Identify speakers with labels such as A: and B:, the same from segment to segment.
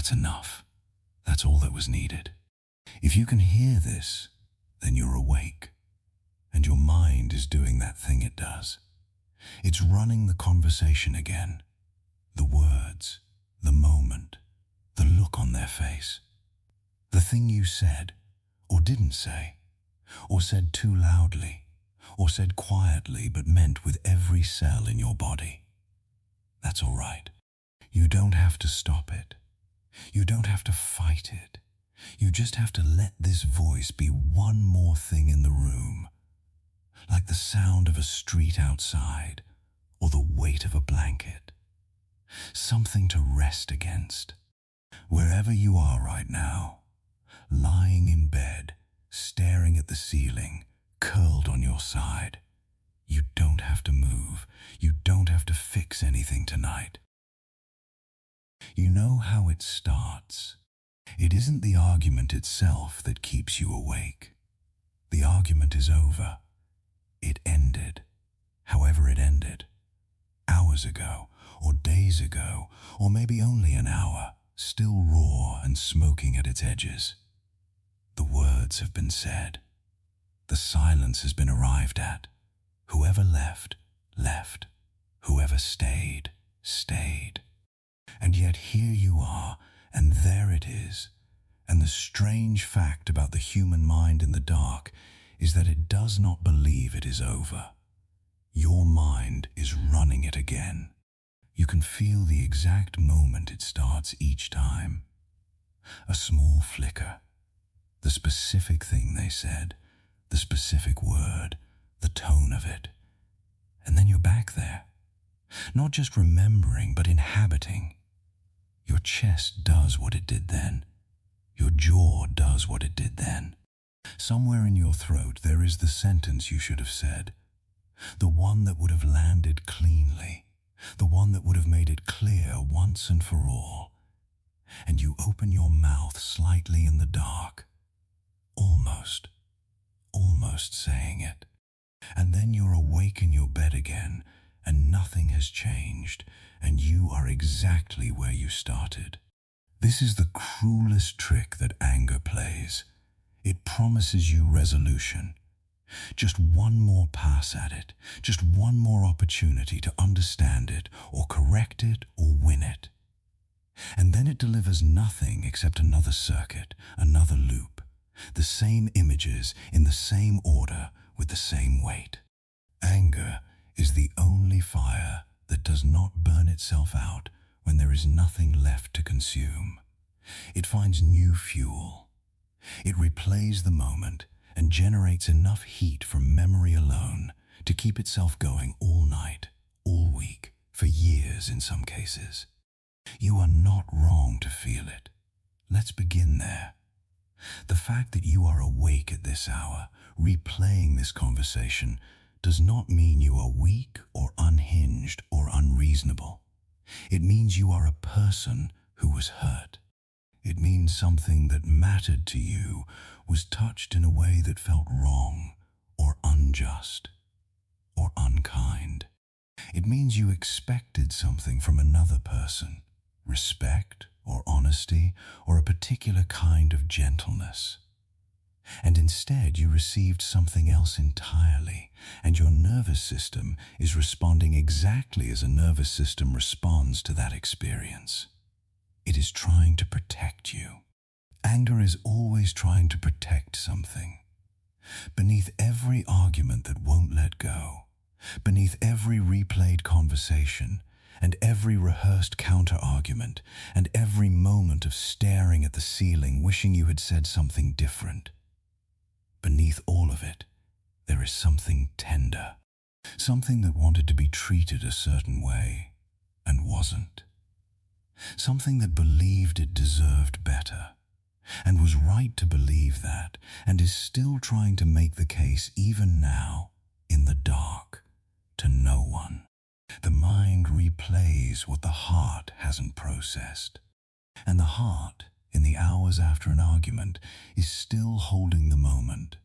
A: That's enough. That's all that was needed. If you can hear this, then you're awake. And your mind is doing that thing it does. It's running the conversation again. The words, the moment, the look on their face. The thing you said, or didn't say, or said too loudly, or said quietly but meant with every cell in your body. That's all right. You don't have to stop it. You don't have to fight it. You just have to let this voice be one more thing in the room, like the sound of a street outside or the weight of a blanket. Something to rest against. Wherever you are right now, lying in bed, staring at the ceiling, curled on your side. You don't have to move. You don't have to fix anything tonight. You know how it starts. It isn't the argument itself that keeps you awake. The argument is over. It ended, however it ended. Hours ago, or days ago, or maybe only an hour, still raw and smoking at its edges. The words have been said. The silence has been arrived at. Whoever left, left. Whoever stayed, stayed. And yet here you are, and there it is. And the strange fact about the human mind in the dark is that it does not believe it is over. Your mind is running it again. You can feel the exact moment it starts each time. A small flicker. The specific thing they said, the specific word, the tone of it. And then you're back there. Not just remembering, but inhabiting. Your chest does what it did then. Your jaw does what it did then. Somewhere in your throat there is the sentence you should have said. The one that would have landed cleanly. The one that would have made it clear once and for all. And you open your mouth slightly in the dark. Almost saying it. And then you're awake in your bed again, and nothing has changed, and you are exactly where you started. This is the cruelest trick that anger plays. It promises you resolution. Just one more pass at it, just one more opportunity to understand it, or correct it, or win it. And then it delivers nothing except another circuit, another loop. The same images in the same order with the same weight. Anger is the only fire that does not burn itself out when there is nothing left to consume. It finds new fuel. It replays the moment and generates enough heat from memory alone to keep itself going all night, all week, for years in some cases. You are not wrong to feel it. Let's begin there. The fact that you are awake at this hour, replaying this conversation, does not mean you are weak or unhinged or unreasonable. It means you are a person who was hurt. It means something that mattered to you was touched in a way that felt wrong or unjust or unkind. It means you expected something from another person, respect or honesty or a particular kind of gentleness. And instead you received something else entirely, and your nervous system is responding exactly as a nervous system responds to that experience. It is trying to protect you. Anger is always trying to protect something. Beneath every argument that won't let go, beneath every replayed conversation, and every rehearsed counter-argument, and every moment of staring at the ceiling wishing you had said something different, beneath all of it, there is something tender, something that wanted to be treated a certain way and wasn't. Something that believed it deserved better, and was right to believe that, and is still trying to make the case even now, in the dark, to no one. The mind replays what the heart hasn't processed, and the heart, in the hours after an argument, is still holding the moment.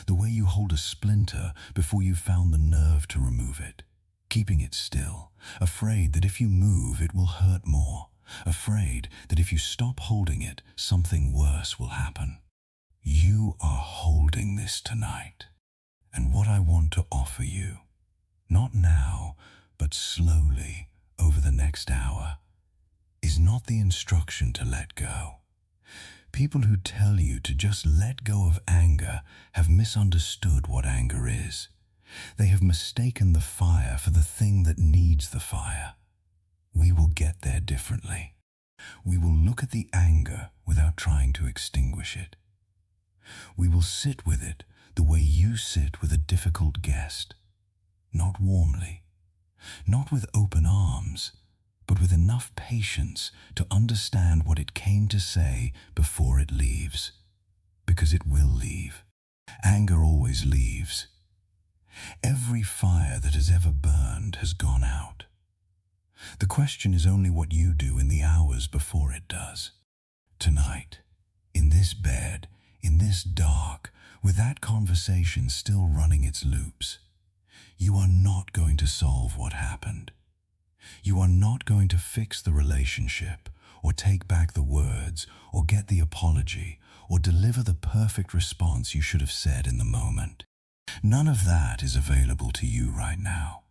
A: The way you hold a splinter before you've found the nerve to remove it, keeping it still, afraid that if you move it will hurt more, afraid that if you stop holding it, something worse will happen. You are holding this tonight. And what I want to offer you, not now, but slowly over the next hour, is not the instruction to let go. People who tell you to just let go of anger have misunderstood what anger is. They have mistaken the fire for the thing that needs the fire. We will get there differently. We will look at the anger without trying to extinguish it. We will sit with it the way you sit with a difficult guest, not warmly, not with open arms, but with enough patience to understand what it came to say before it leaves. Because it will leave. Anger always leaves. Every fire that has ever burned has gone out. The question is only what you do in the hours before it does. Tonight, in this bed, in this dark, with that conversation still running its loops, you are not going to solve what happened. You are not going to fix the relationship, or take back the words, or get the apology, or deliver the perfect response you should have said in the moment. None of that is available to you right now.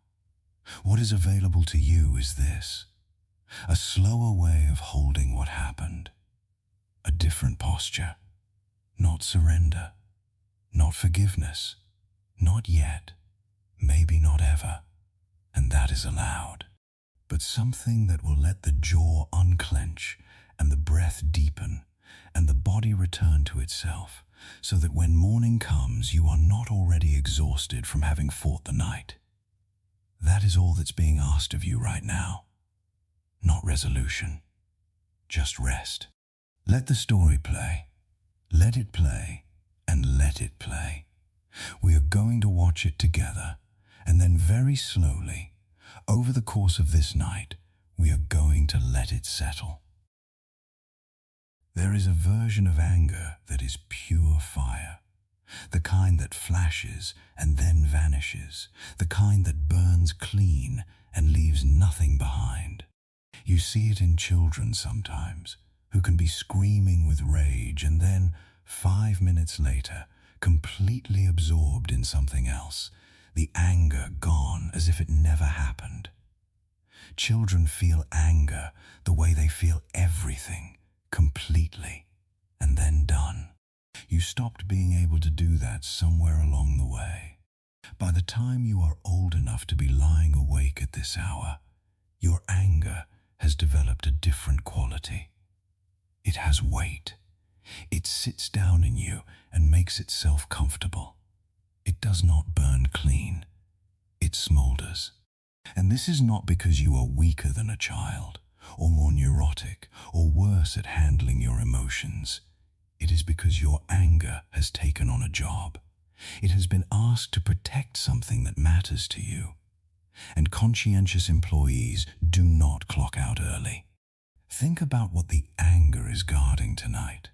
A: What is available to you is this: a slower way of holding what happened. A different posture. Not surrender. Not forgiveness. Not yet. Maybe not ever. And that is allowed. But something that will let the jaw unclench and the breath deepen and the body return to itself, so that when morning comes you are not already exhausted from having fought the night. That is all that's being asked of you right now. Not resolution. Just rest. Let the story play. Let it play, and let it play. We are going to watch it together, and then very slowly, over the course of this night, we are going to let it settle. There is a version of anger that is pure fire, the kind that flashes and then vanishes, the kind that burns clean and leaves nothing behind. You see it in children sometimes, who can be screaming with rage and then, 5 minutes later, completely absorbed in something else, the anger gone as if it never happened. Children feel anger the way they feel everything, completely, and then done. You stopped being able to do that somewhere along the way. By the time you are old enough to be lying awake at this hour, your anger has developed a different quality. It has weight. It sits down in you and makes itself comfortable. It does not burn clean. It smolders. And this is not because you are weaker than a child, or more neurotic, or worse at handling your emotions. It is because your anger has taken on a job. It has been asked to protect something that matters to you. And conscientious employees do not clock out early. Think about what the anger is guarding tonight.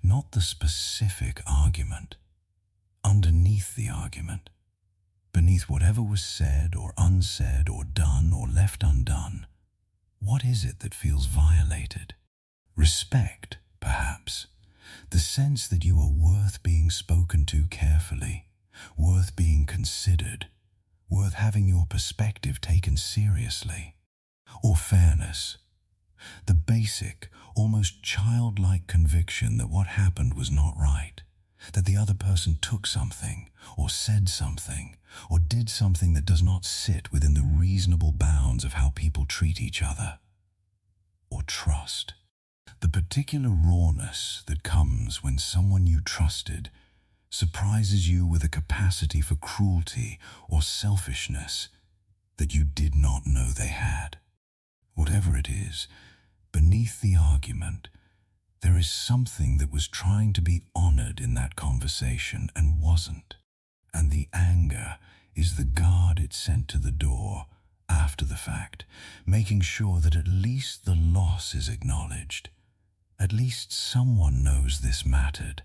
A: Not the specific argument. Underneath the argument, beneath whatever was said or unsaid or done or left undone, what is it that feels violated? Respect, perhaps. The sense that you are worth being spoken to carefully, worth being considered, worth having your perspective taken seriously. Or fairness. The basic, almost childlike conviction that what happened was not right, that the other person took something, or said something, or did something that does not sit within the reasonable bounds of how people treat each other. Or trust. The particular rawness that comes when someone you trusted surprises you with a capacity for cruelty or selfishness that you did not know they had. Whatever it is, beneath the argument, there is something that was trying to be honored in that conversation and wasn't. And the anger is the guard it sent to the door after the fact, making sure that at least the loss is acknowledged. At least someone knows this mattered.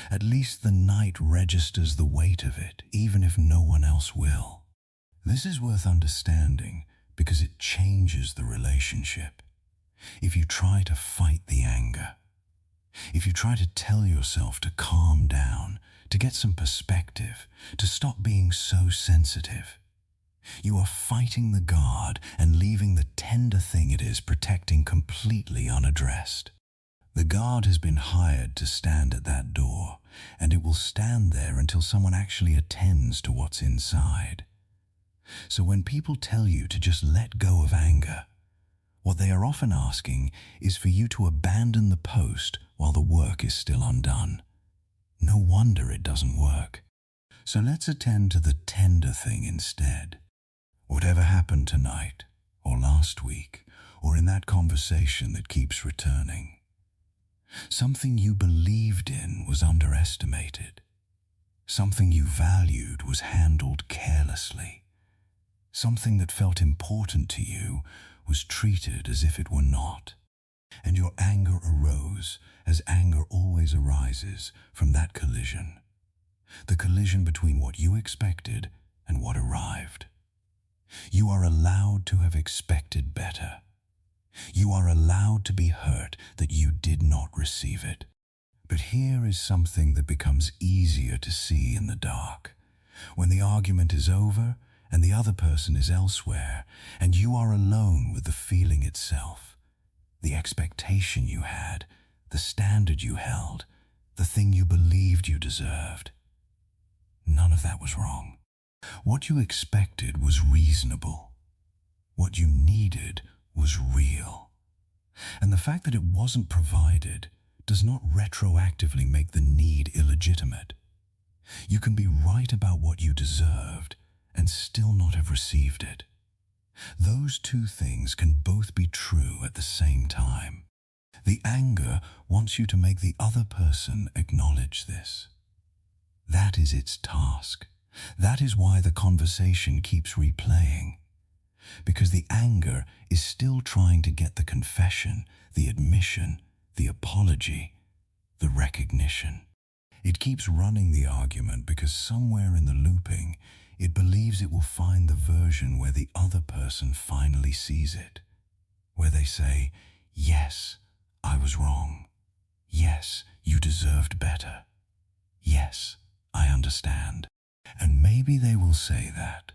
A: At least the night registers the weight of it, even if no one else will. This is worth understanding because it changes the relationship. if you try to fight the anger, if you try to tell yourself to calm down, to get some perspective, to stop being so sensitive, you are fighting the guard and leaving the tender thing it is protecting completely unaddressed. The guard has been hired to stand at that door, and it will stand there until someone actually attends to what's inside. So when people tell you to just let go of anger, what they are often asking is for you to abandon the post while the work is still undone. No wonder it doesn't work. So let's attend to the tender thing instead. Whatever happened tonight, or last week, or in that conversation that keeps returning, something you believed in was underestimated. Something you valued was handled carelessly. Something that felt important to you was treated as if it were not. And your anger arose, as anger always arises, from that collision. The collision between what you expected and what arrived. You are allowed to have expected better. You are allowed to be hurt that you did not receive it. But here is something that becomes easier to see in the dark. When the argument is over and the other person is elsewhere, and you are alone with the feeling itself, the expectation you had, the standard you held, the thing you believed you deserved. None of that was wrong. What you expected was reasonable. What you needed was real. And the fact that it wasn't provided does not retroactively make the need illegitimate. You can be right about what you deserved and still not have received it. Those two things can both be true at the same time. The anger wants you to make the other person acknowledge this. That is its task. That is why the conversation keeps replaying. Because the anger is still trying to get the confession, the admission, the apology, the recognition. It keeps running the argument because somewhere in the looping, it believes it will find the version where the other person finally sees it. Where they say, yes, I was wrong. Yes, you deserved better. Yes, I understand. And maybe they will say that.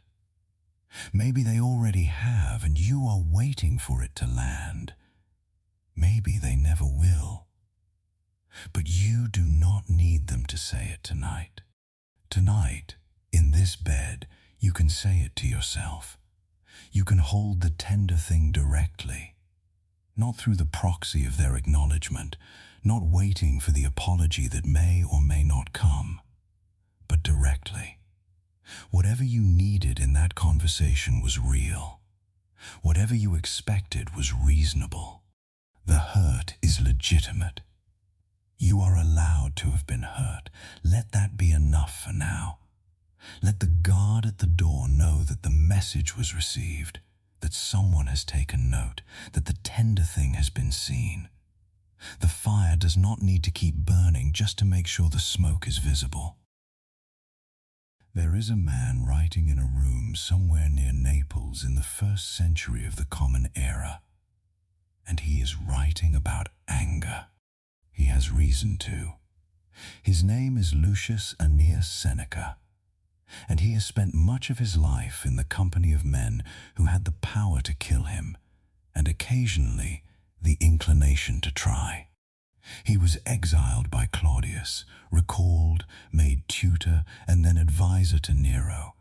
A: Maybe they already have and you are waiting for it to land. Maybe they never will. But you do not need them to say it tonight. Tonight, in this bed, you can say it to yourself. You can hold the tender thing directly, not through the proxy of their acknowledgement, not waiting for the apology that may or may not come, but directly. Whatever you needed in that conversation was real. Whatever you expected was reasonable. The hurt is legitimate. You are allowed to have been hurt. Let that be enough for now. Let the guard at the door know that the message was received, that someone has taken note, that the tender thing has been seen. The fire does not need to keep burning just to make sure the smoke is visible. There is a man writing in a room somewhere near Naples in the 1st century of the Common Era, and he is writing about anger. He has reason to. His name is Lucius Annaeus Seneca, and he has spent much of his life in the company of men who had the power to kill him, and occasionally the inclination to try. He was exiled by Claudius, recalled, made tutor, and then advisor to Nero,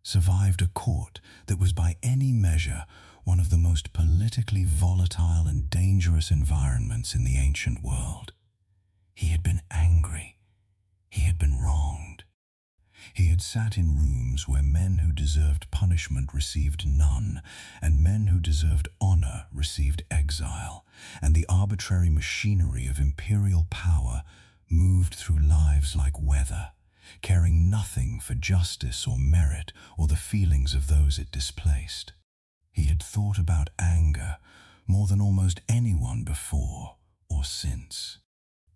A: survived a court that was by any measure one of the most politically volatile and dangerous environments in the ancient world. He had been angry. He had been wronged. He had sat in rooms where men who deserved punishment received none, and men who deserved honor received exile, and the arbitrary machinery of imperial power moved through lives like weather, caring nothing for justice or merit or the feelings of those it displaced. He had thought about anger more than almost anyone before or since.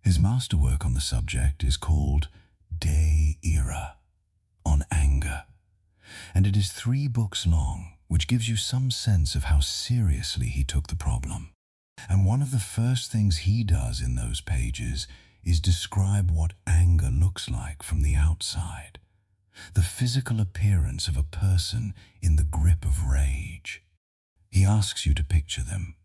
A: His masterwork on the subject is called De Ira, on anger, and it is 3 books long, which gives you some sense of how seriously he took the problem. And one of the first things he does in those pages is describe what anger looks like from the outside, the physical appearance of a person in the grip of rage. He asks you to picture them,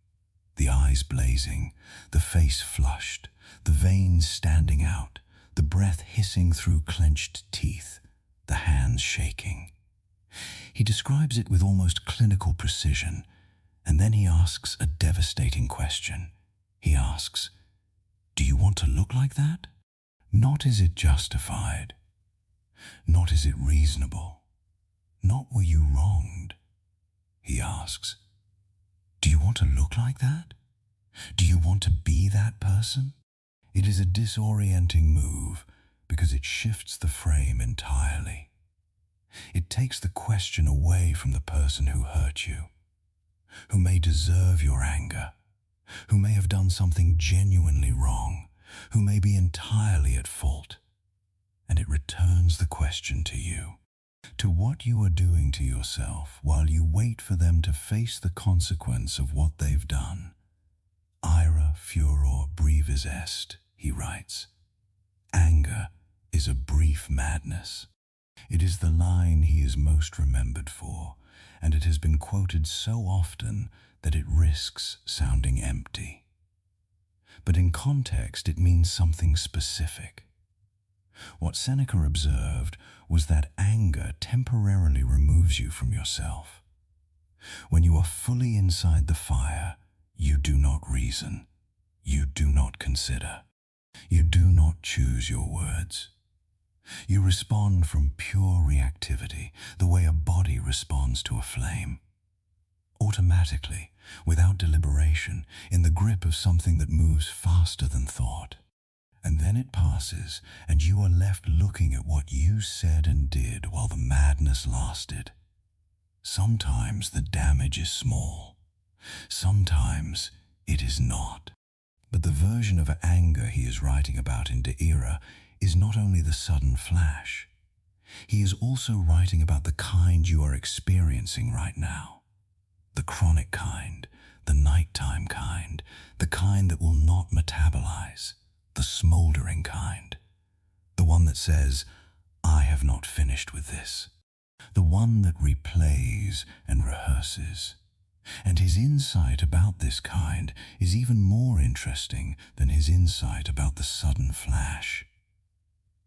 A: the eyes blazing, the face flushed, the veins standing out, the breath hissing through clenched teeth, the hands shaking. He describes it with almost clinical precision, and then he asks a devastating question. He asks, "Do you want to look like that?" Not is it justified, not is it reasonable, not were you wronged. He asks, "Do you want to look like that? Do you want to be that person?" It is a disorienting move because it shifts the frame entirely. It takes the question away from the person who hurt you, who may deserve your anger, who may have done something genuinely wrong, who may be entirely at fault, and it returns the question to you, to what you are doing to yourself while you wait for them to face the consequence of what they've done. Ira furor brevis est, he writes. Anger is a brief madness. It is the line he is most remembered for, and it has been quoted so often that it risks sounding empty. But in context, it means something specific. What Seneca observed was that anger temporarily removes you from yourself. When you are fully inside the fire, you do not reason, you do not consider, you do not choose your words. You respond from pure reactivity, the way a body responds to a flame. Automatically, without deliberation, in the grip of something that moves faster than thought. And then it passes, and you are left looking at what you said and did while the madness lasted. Sometimes the damage is small. Sometimes it is not. But the version of anger he is writing about in De Ira is not only the sudden flash. He is also writing about the kind you are experiencing right now. The chronic kind, the nighttime kind, the kind that will not metabolize, the smoldering kind. The one that says, "I have not finished with this." The one that replays and rehearses. And his insight about this kind is even more interesting than his insight about the sudden flash.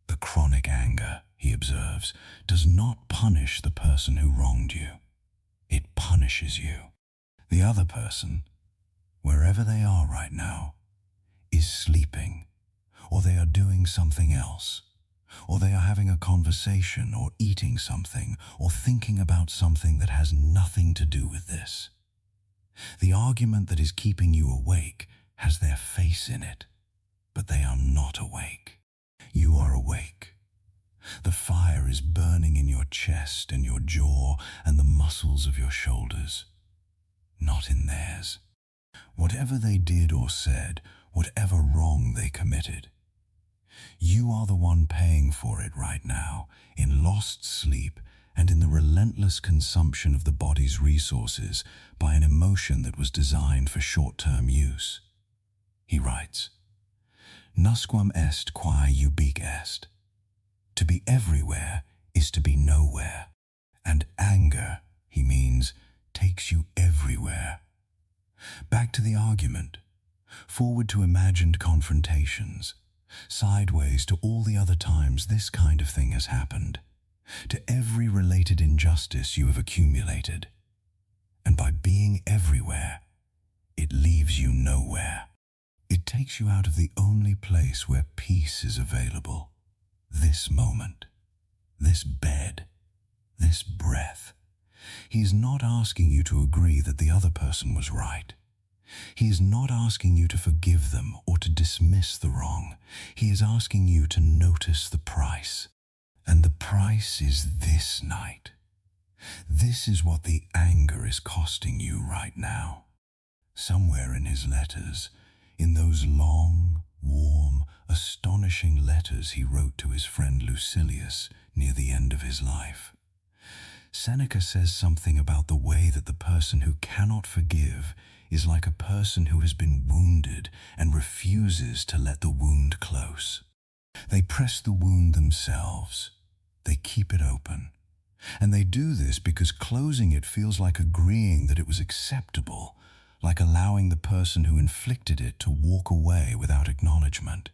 A: The chronic anger, he observes, does not punish the person who wronged you. It punishes you. The other person, wherever they are right now, is sleeping, or they are doing something else, or they are having a conversation or eating something or thinking about something that has nothing to do with this. The argument that is keeping you awake has their face in it, but they are not awake. You are awake. The fire is burning in your chest and your jaw and the muscles of your shoulders, not in theirs. Whatever they did or said, whatever wrong they committed, you are the one paying for it right now, in lost sleep and in the relentless consumption of the body's resources by an emotion that was designed for short-term use. He writes, "Nusquam est quae ubique est." To be everywhere is to be nowhere, and anger, he means, takes you everywhere. Back to the argument, forward to imagined confrontations, sideways to all the other times this kind of thing has happened, to every related injustice you have accumulated. And by being everywhere, it leaves you nowhere. It takes you out of the only place where peace is available. This moment, this bed, this breath. He is not asking you to agree that the other person was right. He is not asking you to forgive them or to dismiss the wrong. He is asking you to notice the price. And the price is this night. This is what the anger is costing you right now. Somewhere in his letters, in those long, warm, astonishing letters he wrote to his friend Lucilius near the end of his life, Seneca says something about the way that the person who cannot forgive is like a person who has been wounded and refuses to let the wound close. They press the wound themselves. They keep it open. And they do this because closing it feels like agreeing that it was acceptable, like allowing the person who inflicted it to walk away without acknowledgement.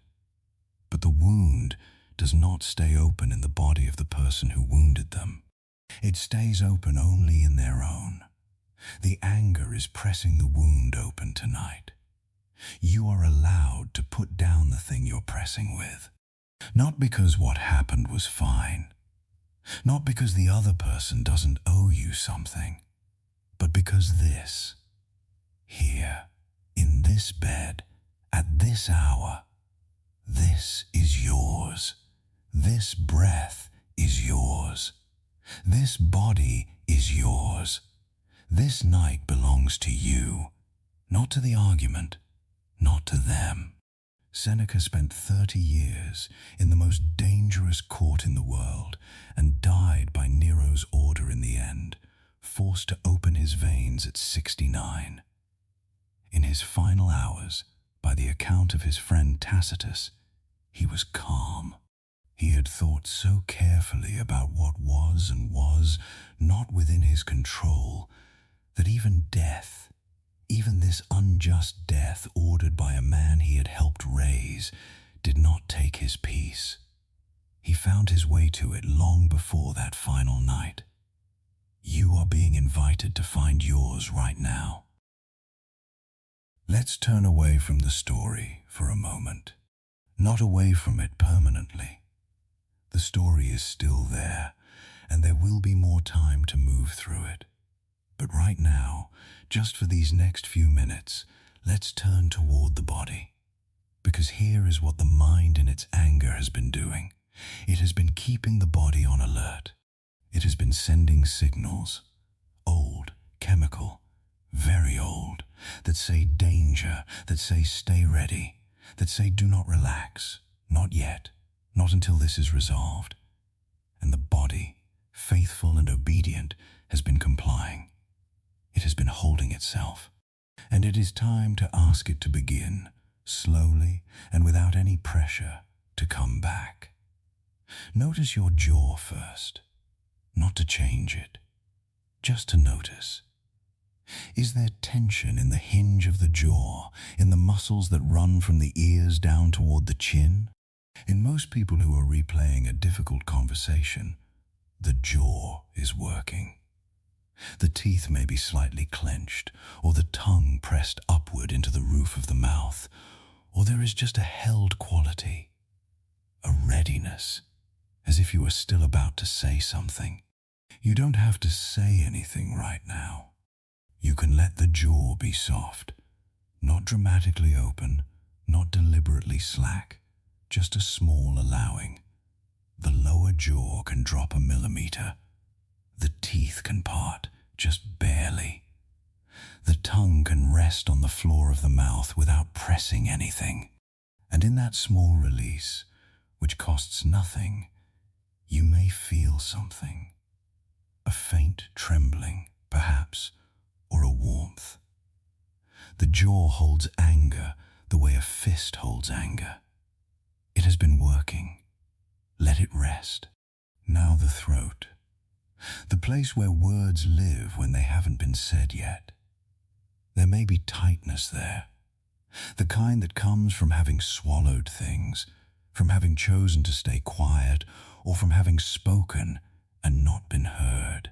A: But the wound does not stay open in the body of the person who wounded them. It stays open only in their own. The anger is pressing the wound open tonight. You are allowed to put down the thing you're pressing with. Not because what happened was fine. Not because the other person doesn't owe you something. But because this, here, in this bed, at this hour, this is yours. This breath is yours. This body is yours. This night belongs to you, not to the argument, not to them. Seneca spent 30 years in the most dangerous court in the world and died by Nero's order in the end, forced to open his veins at 69. In his final hours, by the account of his friend Tacitus, he was calm. He had thought so carefully about what was and was not within his control that even death, even this unjust death ordered by a man he had helped raise, did not take his peace. He found his way to it long before that final night. You are being invited to find yours right now. Let's turn away from the story for a moment, not away from it permanently. The story is still there, and there will be more time to move through it. But right now, just for these next few minutes, let's turn toward the body. Because here is what the mind in its anger has been doing. It has been keeping the body on alert. It has been sending signals, old, chemical, very old, that say danger, that say stay ready, that say do not relax, not yet, not until this is resolved. And the body, faithful and obedient, has been complying. It has been holding itself, and it is time to ask it to begin, slowly and without any pressure, to come back. Notice your jaw first, not to change it, just to notice. Is there tension in the hinge of the jaw, in the muscles that run from the ears down toward the chin? In most people who are replaying a difficult conversation, the jaw is working. The teeth may be slightly clenched, or the tongue pressed upward into the roof of the mouth, or there is just a held quality, a readiness, as if you are still about to say something. You don't have to say anything right now. You can let the jaw be soft, not dramatically open, not deliberately slack, just a small allowing. The lower jaw can drop a millimeter. The teeth can part, just barely. The tongue can rest on the floor of the mouth without pressing anything. And in that small release, which costs nothing, you may feel something. A faint trembling, perhaps, or a warmth. The jaw holds anger the way a fist holds anger. It has been working. Let it rest. Now the throat. The place where words live when they haven't been said yet. There may be tightness there, the kind that comes from having swallowed things, from having chosen to stay quiet, or from having spoken and not been heard.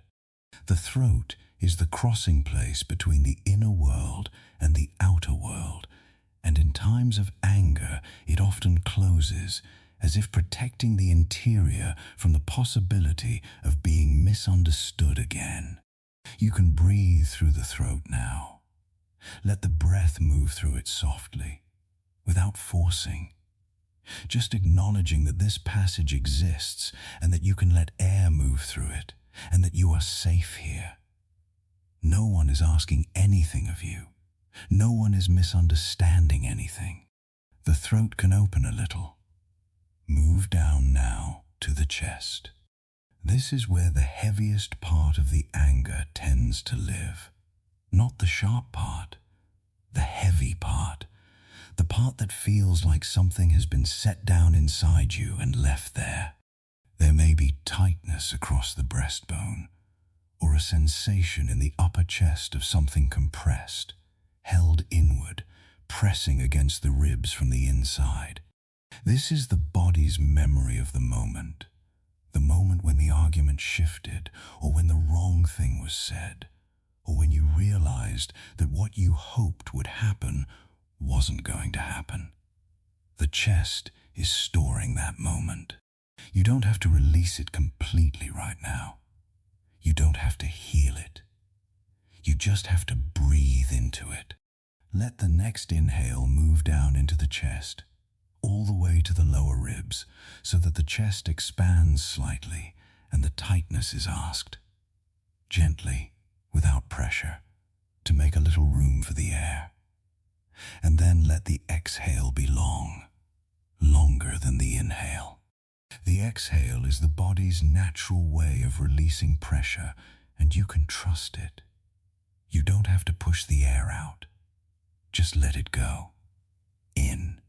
A: The throat is the crossing place between the inner world and the outer world, and in times of anger it often closes, as if protecting the interior from the possibility of being misunderstood again. You can breathe through the throat now. Let the breath move through it softly, without forcing. Just acknowledging that this passage exists and that you can let air move through it, and that you are safe here. No one is asking anything of you. No one is misunderstanding anything. The throat can open a little. Move down now to the chest. This is where the heaviest part of the anger tends to live. Not the sharp part, part that feels like something has been set down inside you and left there. There may be tightness across the breastbone, or a sensation in the upper chest of something compressed, held inward, pressing against the ribs from the inside. This is the body's memory of the moment when the argument shifted, or when the wrong thing was said, or when you realized that what you hoped would happen wasn't going to happen. The chest is storing that moment. You don't have to release it completely right now. You don't have to heal it. You just have to breathe into it. Let the next inhale move down into the chest, all the way to the lower ribs, so that the chest expands slightly and the tightness is asked. Gently, without pressure, to make a little room for the air. And then let the exhale be long, longer than the inhale. The exhale is the body's natural way of releasing pressure, and you can trust it. You don't have to push the air out. Just let it go. In.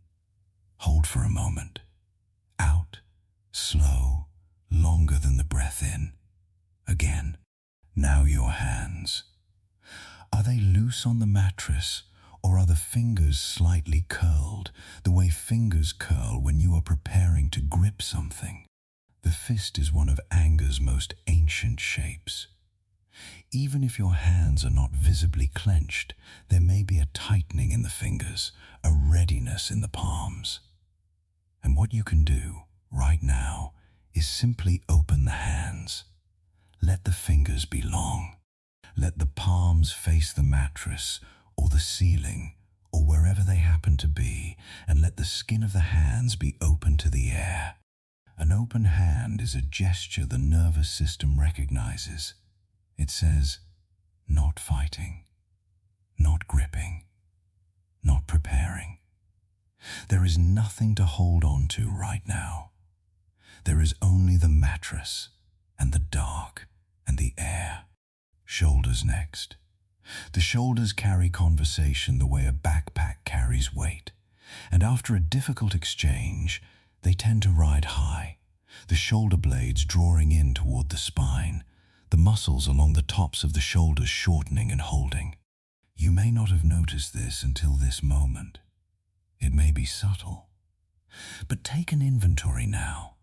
A: Hold for a moment. Out. Slow. Longer than the breath in. Again. Now your hands. Are they loose on the mattress, or are the fingers slightly curled, the way fingers curl when you are preparing to grip something? The fist is one of anger's most ancient shapes. Even if your hands are not visibly clenched, there may be a tightening in the fingers, a readiness in the palms. And what you can do right now is simply open the hands. Let the fingers be long. Let the palms face the mattress or the ceiling or wherever they happen to be, and let the skin of the hands be open to the air. An open hand is a gesture the nervous system recognizes. It says, not fighting, not gripping, not preparing. There is nothing to hold on to right now. There is only the mattress and the dark and the air. Shoulders next. The shoulders carry conversation the way a backpack carries weight, and after a difficult exchange, they tend to ride high, the shoulder blades drawing in toward the spine, the muscles along the tops of the shoulders shortening and holding. You may not have noticed this until this moment. It may be subtle. But take an inventory now.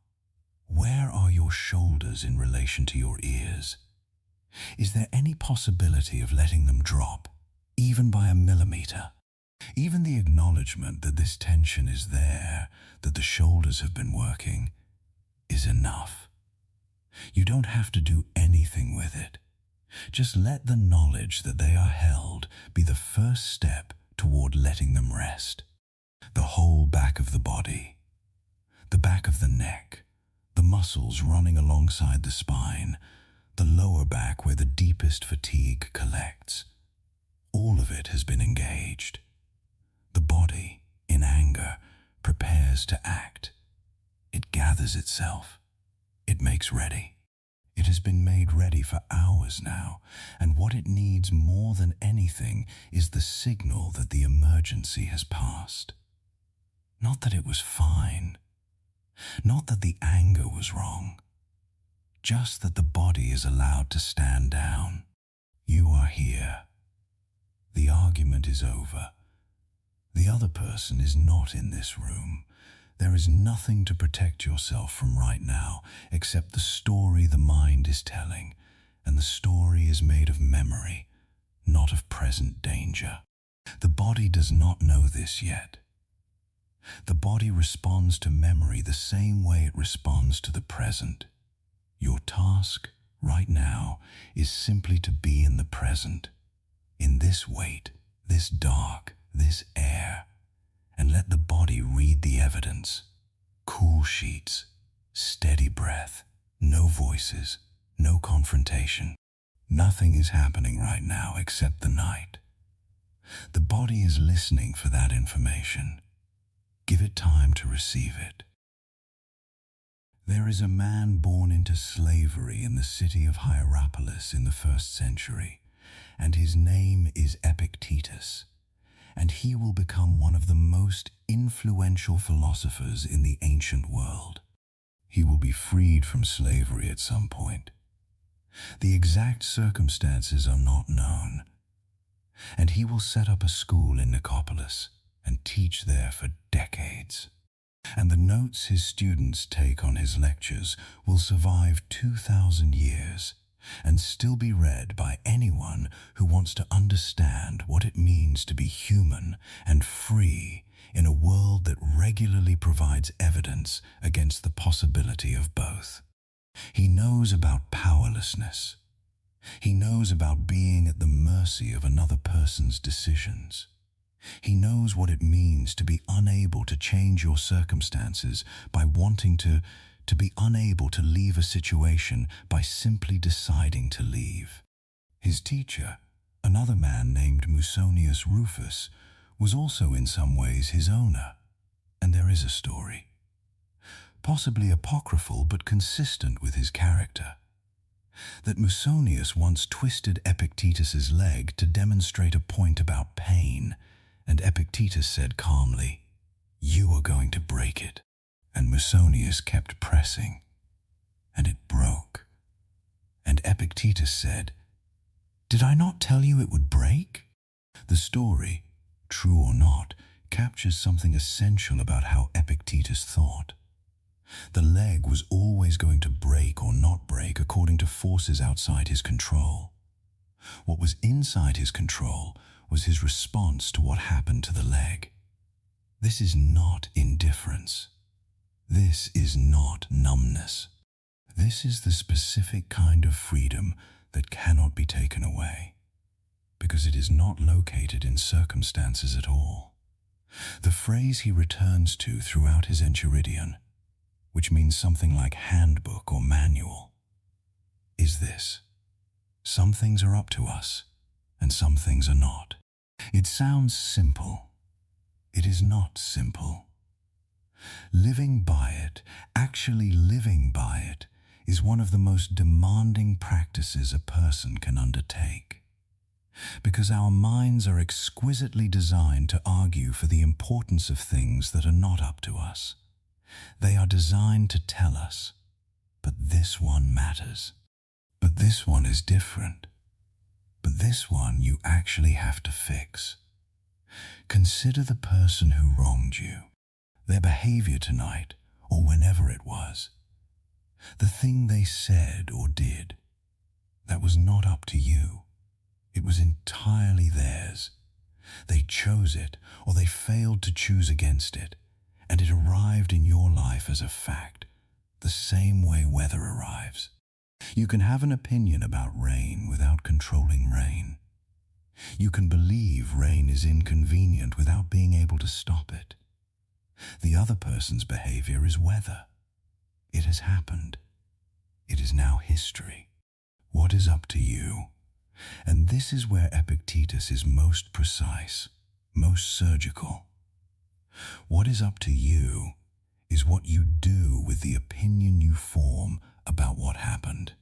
A: Where are your shoulders in relation to your ears? Is there any possibility of letting them drop, even by a millimeter? Even the acknowledgement that this tension is there, that the shoulders have been working, is enough. You don't have to do anything with it. Just let the knowledge that they are held be the first step toward letting them rest. The whole back of the body, the back of the neck, the muscles running alongside the spine, the lower back where the deepest fatigue collects. All of it has been engaged. The body, in anger, prepares to act. It gathers itself. It makes ready. It has been made ready for hours now, and what it needs more than anything is the signal that the emergency has passed. Not that it was fine. Not that the anger was wrong. Just that the body is allowed to stand down. You are here. The argument is over. The other person is not in this room. There is nothing to protect yourself from right now except the story the mind is telling, and the story is made of memory, not of present danger. The body does not know this yet. The body responds to memory the same way it responds to the present. Your task right now is simply to be in the present, in this weight, this dark, this air, and let the body read the evidence. Cool sheets, steady breath, no voices, no confrontation. Nothing is happening right now except the night. The body is listening for that information. Give it time to receive it. There is a man born into slavery in the city of Hierapolis in the 1st century, and his name is Epictetus. and he will become one of the most influential philosophers in the ancient world. He will be freed from slavery at some point. The exact circumstances are not known, and he will set up a school in Nicopolis and teach there for decades. And the notes his students take on his lectures will survive 2,000 years and still be read by anyone who wants to understand what it means to be human and free in a world that regularly provides evidence against the possibility of both. He knows about powerlessness. He knows about being at the mercy of another person's decisions. He knows what it means to be unable to change your circumstances by wanting to be unable to leave a situation by simply deciding to leave. His teacher, another man named Musonius Rufus, was also in some ways his owner, and there is a story, possibly apocryphal but consistent with his character, that Musonius once twisted Epictetus's leg to demonstrate a point about pain, and Epictetus said calmly, "You are going to break it." And Musonius kept pressing, and it broke. And Epictetus said, "Did I not tell you it would break?" The story, true or not, captures something essential about how Epictetus thought. The leg was always going to break or not break according to forces outside his control. What was inside his control was his response to what happened to the leg. This is not indifference. This is not numbness. This is the specific kind of freedom that cannot be taken away, because it is not located in circumstances at all. The phrase he returns to throughout his Enchiridion, which means something like handbook or manual, is this: some things are up to us, and some things are not. It sounds simple. It is not simple. Living by it, actually living by it, is one of the most demanding practices a person can undertake. Because our minds are exquisitely designed to argue for the importance of things that are not up to us. They are designed to tell us, but this one matters. But this one is different. But this one you actually have to fix. Consider the person who wronged you, their behavior tonight, or whenever it was. The thing they said or did, that was not up to you. It was entirely theirs. They chose it, or they failed to choose against it, and it arrived in your life as a fact, the same way weather arrives. You can have an opinion about rain without controlling rain. You can believe rain is inconvenient without being able to stop it. The other person's behavior is weather. It has happened. It is now history. What is up to you? And this is where Epictetus is most precise, most surgical. What is up to you is what you do with the opinion you form about what happened.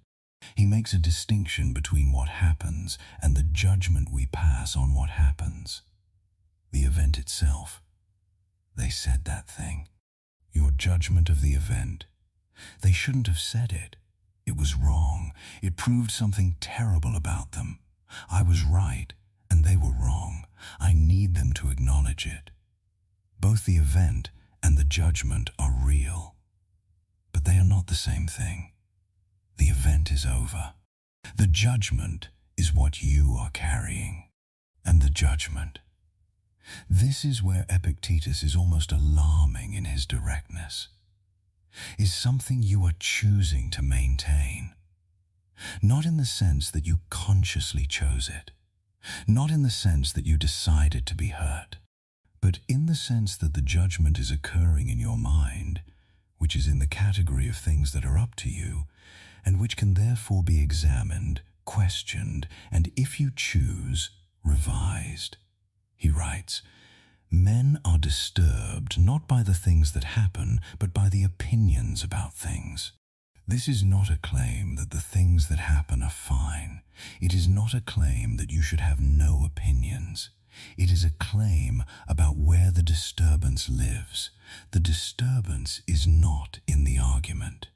A: He makes a distinction between what happens and the judgment we pass on what happens. The event itself. They said that thing. Your judgment of the event. They shouldn't have said it. It was wrong. It proved something terrible about them. I was right, and they were wrong. I need them to acknowledge it. Both the event and the judgment are real, but they are not the same thing. The event is over. The judgment is what you are carrying, and the judgment. This is where Epictetus is almost alarming in his directness, is something you are choosing to maintain. Not in the sense that you consciously chose it, not in the sense that you decided to be hurt, but in the sense that the judgment is occurring in your mind, which is in the category of things that are up to you, and which can therefore be examined, questioned, and if you choose, revised. He writes, "Men are disturbed not by the things that happen, but by the opinions about things." This is not a claim that the things that happen are fine. It is not a claim that you should have no opinions. It is a claim about where the disturbance lives. The disturbance is not in the argument.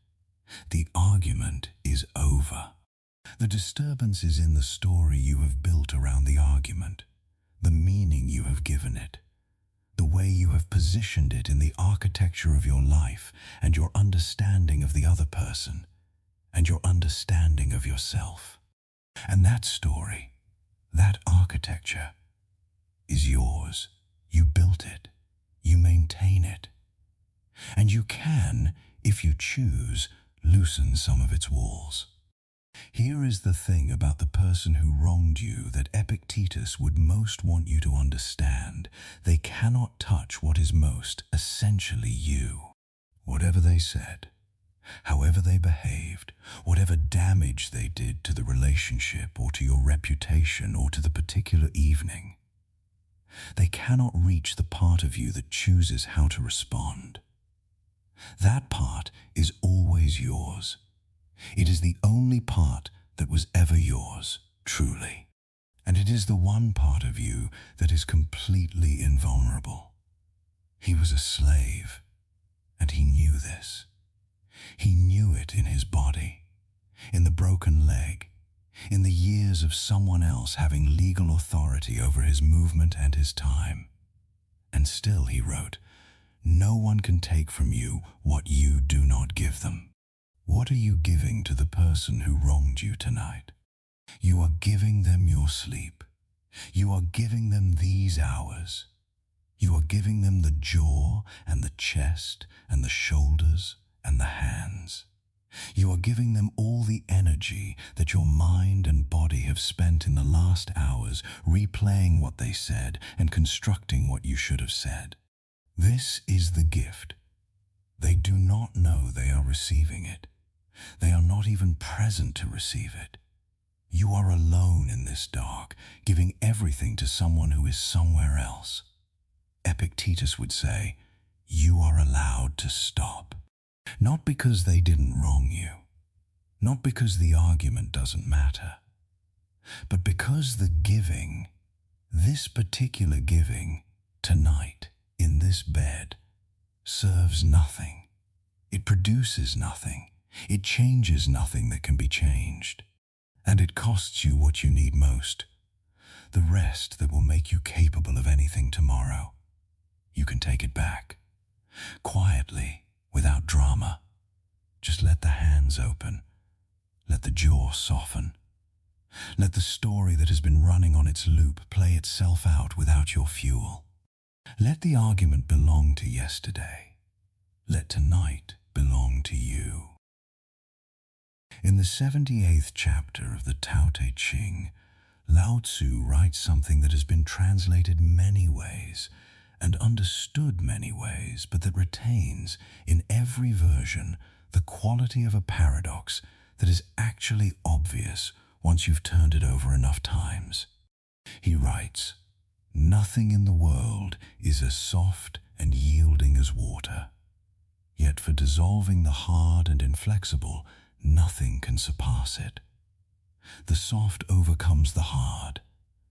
A: The argument is over. The disturbance is in the story you have built around the argument, the meaning you have given it, the way you have positioned it in the architecture of your life and your understanding of the other person and your understanding of yourself. And that story, that architecture, is yours. You built it. You maintain it. And you can, if you choose, loosen some of its walls. Here is the thing about the person who wronged you that Epictetus would most want you to understand. They cannot touch what is most essentially you. Whatever they said, however they behaved, whatever damage they did to the relationship or to your reputation or to the particular evening, they cannot reach the part of you that chooses how to respond. That part is always yours. It is the only part that was ever yours, truly. And it is the one part of you that is completely invulnerable. He was a slave, and he knew this. He knew it in his body, in the broken leg, in the years of someone else having legal authority over his movement and his time. And still, he wrote, "No one can take from you what you do not give them." What are you giving to the person who wronged you tonight? You are giving them your sleep. You are giving them these hours. You are giving them the jaw and the chest and the shoulders and the hands. You are giving them all the energy that your mind and body have spent in the last hours replaying what they said and constructing what you should have said. This is the gift. They do not know they are receiving it. They are not even present to receive it. You are alone in this dark, giving everything to someone who is somewhere else. Epictetus would say, you are allowed to stop. Not because they didn't wrong you, not because the argument doesn't matter, but because the giving, this particular giving, tonight, in this bed, serves nothing. It produces nothing. It changes nothing that can be changed. And it costs you what you need most, the rest that will make you capable of anything tomorrow. You can take it back, quietly, without drama. Just let the hands open. Let the jaw soften. Let the story that has been running on its loop play itself out without your fuel. Let the argument belong to yesterday. Let tonight belong to you. In the 78th chapter of the Tao Te Ching, Lao Tzu writes something that has been translated many ways and understood many ways, but that retains, in every version, the quality of a paradox that is actually obvious once you've turned it over enough times. He writes, "Nothing in the world is as soft and yielding as water. Yet for dissolving the hard and inflexible, nothing can surpass it. The soft overcomes the hard.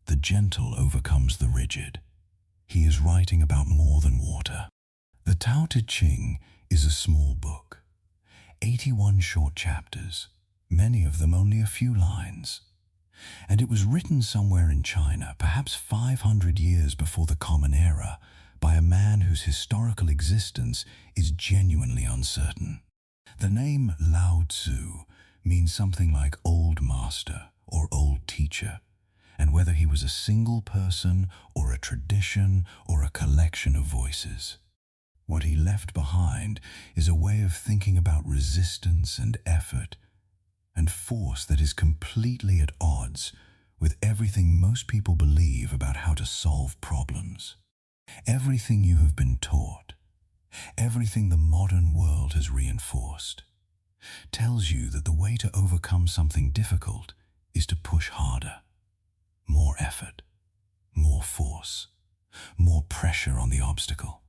A: The gentle overcomes the rigid." He is writing about more than water. The Tao Te Ching is a small book, 81 short chapters, many of them only a few lines. And it was written somewhere in China, perhaps 500 years before the Common Era, by a man whose historical existence is genuinely uncertain. The name Lao Tzu means something like old master or old teacher, and whether he was a single person or a tradition or a collection of voices. What he left behind is a way of thinking about resistance and effort and force that is completely at odds with everything most people believe about how to solve problems. Everything you have been taught, everything the modern world has reinforced, tells you that the way to overcome something difficult is to push harder. More effort, more force, more pressure on the obstacle.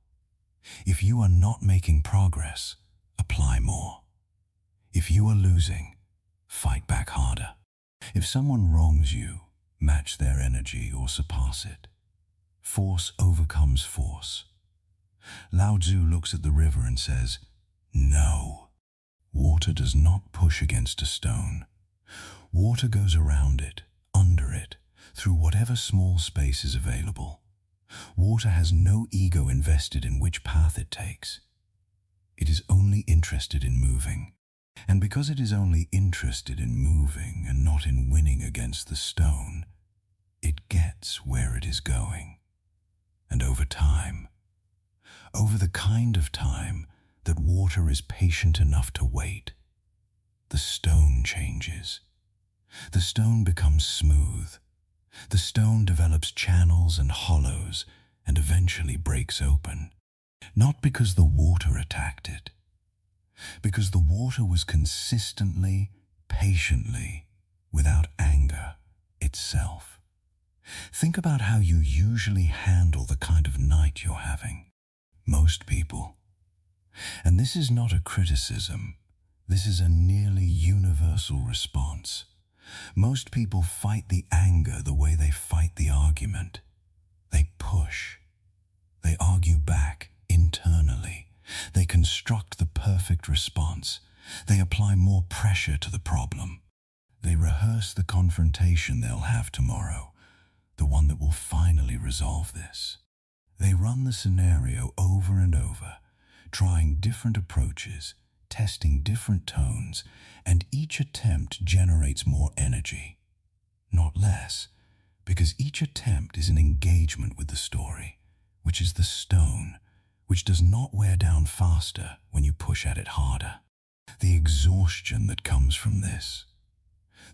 A: If you are not making progress, apply more. If you are losing, fight back harder. If someone wrongs you, match their energy or surpass it. Force overcomes force. Lao Tzu looks at the river and says, "No, water does not push against a stone. Water goes around it, under it, through whatever small space is available. Water has no ego invested in which path it takes. It is only interested in moving. And because it is only interested in moving and not in winning against the stone, it gets where it is going. And over time, over the kind of time that water is patient enough to wait, the stone changes. The stone becomes smooth. The stone develops channels and hollows and eventually breaks open. Not because the water attacked it, because the water was consistently, patiently, without anger itself. Think about how you usually handle the kind of night you're having. Most people. And this is not a criticism. This is a nearly universal response. Most people fight the anger the way they fight the argument. They push. They argue back internally. They construct the perfect response. They apply more pressure to the problem. They rehearse the confrontation they'll have tomorrow, the one that will finally resolve this. They run the scenario over and over, trying different approaches, testing different tones, and each attempt generates more energy, not less, because each attempt is an engagement with the story, which is the stone, which does not wear down faster when you push at it harder. The exhaustion that comes from this,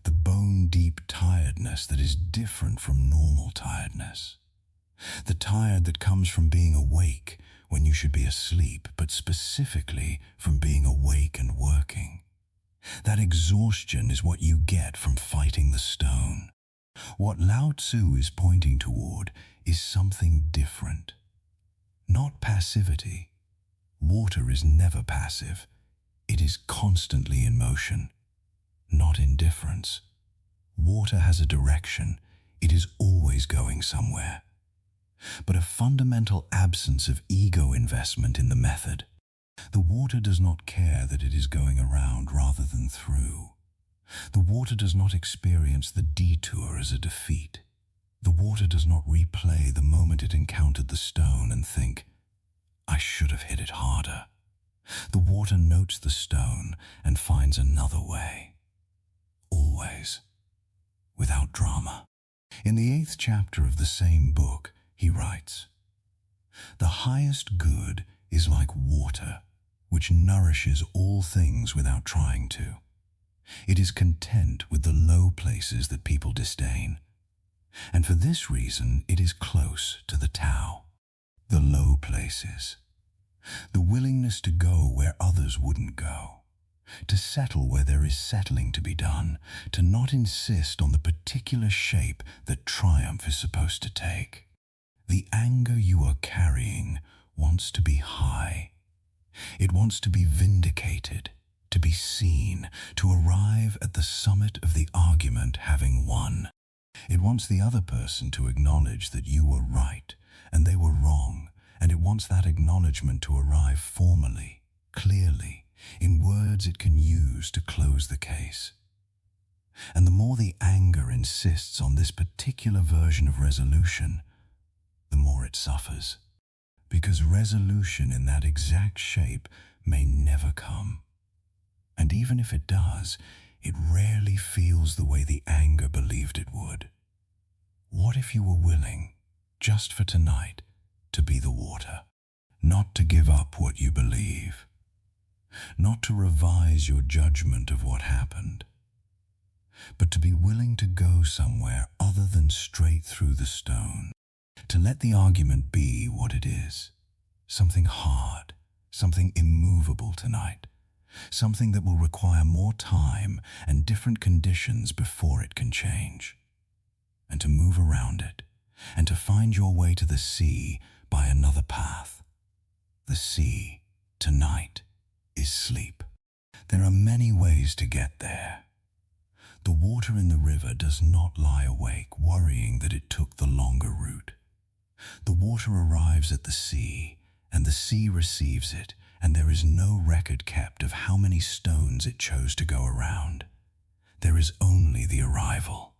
A: the bone-deep tiredness that is different from normal tiredness, the tired that comes from being awake when you should be asleep, but specifically from being awake and working. That exhaustion is what you get from fighting the stone. What Lao Tzu is pointing toward is something different. Not passivity. Water is never passive. It is constantly in motion. Not indifference. Water has a direction. It is always going somewhere. But a fundamental absence of ego investment in the method. The water does not care that it is going around rather than through. The water does not experience the detour as a defeat. The water does not replay the moment it encountered the stone and think, "I should have hit it harder." The water notes the stone and finds another way. Always. Without drama. In the 8th chapter of the same book, he writes, "The highest good is like water, which nourishes all things without trying to. It is content with the low places that people disdain. And for this reason, it is close to the Tao, the low places. The willingness to go where others wouldn't go, to settle where there is settling to be done, to not insist on the particular shape that triumph is supposed to take. The anger you are carrying wants to be high. It wants to be vindicated, to be seen, to arrive at the summit of the argument having won. It wants the other person to acknowledge that you were right and they were wrong, and it wants that acknowledgement to arrive formally, clearly, in words it can use to close the case. And the more the anger insists on this particular version of resolution, the more it suffers, because resolution in that exact shape may never come. And even if it does, it rarely feels the way the anger believed it would. What if you were willing, just for tonight, to be the water, not to give up what you believe, not to revise your judgment of what happened, but to be willing to go somewhere other than straight through the stone, to let the argument be what it is, something hard, something immovable tonight, something that will require more time and different conditions before it can change, and to move around it, and to find your way to the sea by another path. The sea, tonight, is sleep. There are many ways to get there. The water in the river does not lie awake worrying that it took the longer route. The water arrives at the sea, and the sea receives it, and there is no record kept of how many stones it chose to go around. There is only the arrival.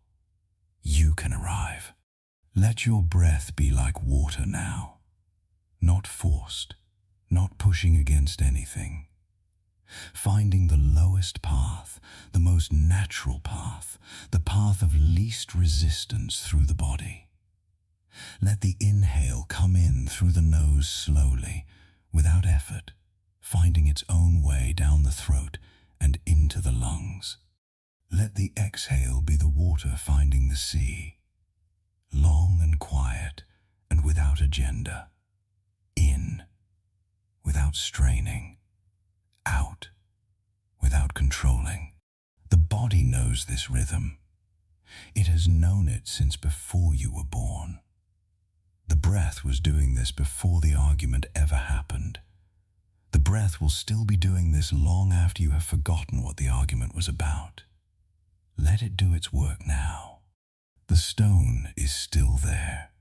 A: You can arrive. Let your breath be like water now, not forced, not pushing against anything. Finding the lowest path, the most natural path, the path of least resistance through the body. Let the inhale come in through the nose slowly, without effort, finding its own way down the throat and into the lungs. Let the exhale be the water finding the sea, long and quiet and without agenda. In, without straining. Out, without controlling. The body knows this rhythm. It has known it since before you were born. The breath was doing this before the argument ever happened. The breath will still be doing this long after you have forgotten what the argument was about. Let it do its work now. The stone is still there.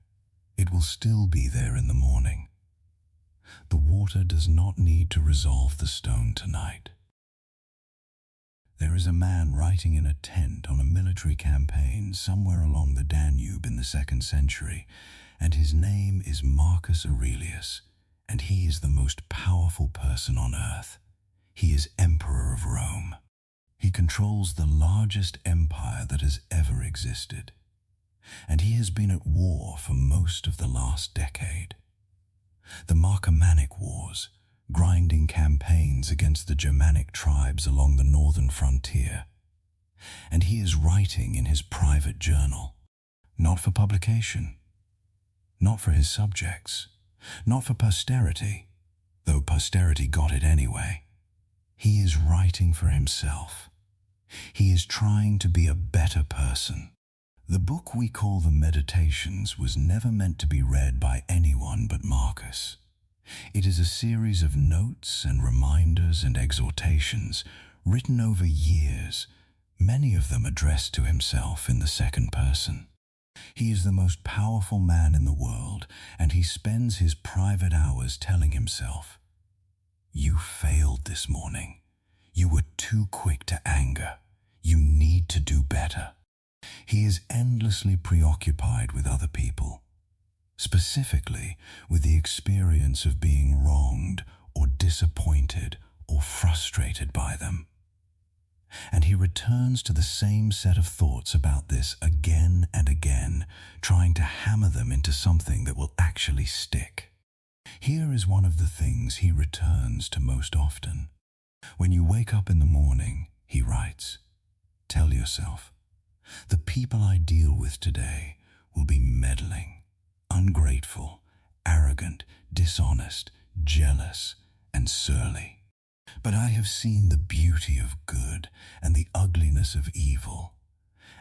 A: It will still be there in the morning. The water does not need to resolve the stone tonight. There is a man writing in a tent on a military campaign somewhere along the Danube in the 2nd century, and his name is Marcus Aurelius, and he is the most powerful person on earth. He is Emperor of Rome. He controls the largest empire that has ever existed, and he has been at war for most of the last decade. The Marcomannic Wars, grinding campaigns against the Germanic tribes along the northern frontier. And he is writing in his private journal, not for publication, not for his subjects, not for posterity, though posterity got it anyway. He is writing for himself. He is trying to be a better person. The book we call the Meditations was never meant to be read by anyone but Marcus. It is a series of notes and reminders and exhortations written over years, many of them addressed to himself in the second person. He is the most powerful man in the world, and he spends his private hours telling himself, "You failed this morning. You were too quick to anger. You need to do better." He is endlessly preoccupied with other people, specifically with the experience of being wronged or disappointed or frustrated by them. And he returns to the same set of thoughts about this again and again, trying to hammer them into something that will actually stick. Here is one of the things he returns to most often. When you wake up in the morning, he writes, tell yourself, the people I deal with today will be meddling, ungrateful, arrogant, dishonest, jealous, and surly. But I have seen the beauty of good and the ugliness of evil,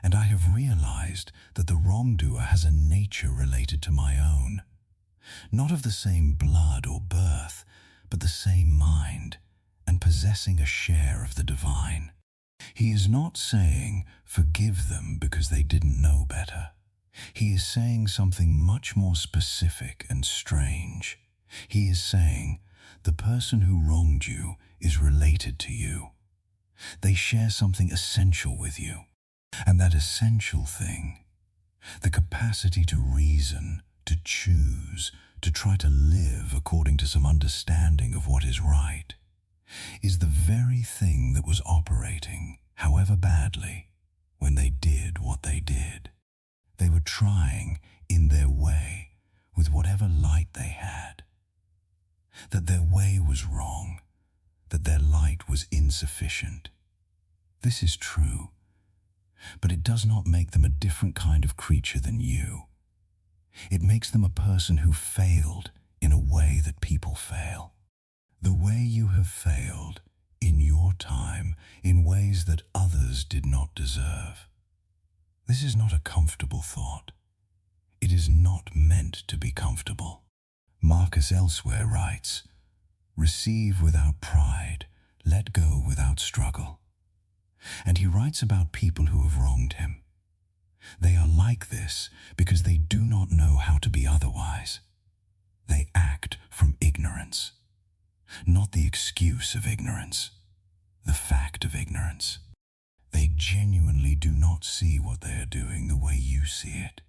A: and I have realized that the wrongdoer has a nature related to my own, not of the same blood or birth, but the same mind, and possessing a share of the divine. He is not saying, forgive them because they didn't know better. He is saying something much more specific and strange. He is saying, the person who wronged you is related to you. They share something essential with you. And that essential thing, the capacity to reason, to choose, to try to live according to some understanding of what is right, is the very thing that was operating, however badly, when they did what they did. They were trying, in their way, with whatever light they had. That their way was wrong, that their light was insufficient. This is true, but it does not make them a different kind of creature than you. It makes them a person who failed in a way that people fail. The way you have failed in your time in ways that others did not deserve. This is not a comfortable thought. It is not meant to be comfortable. Marcus elsewhere writes, receive without pride, let go without struggle. And he writes about people who have wronged him. They are like this because they do not know how to be otherwise. They act from ignorance, not the excuse of ignorance, the fact of ignorance. They genuinely do not see what they are doing the way you see it.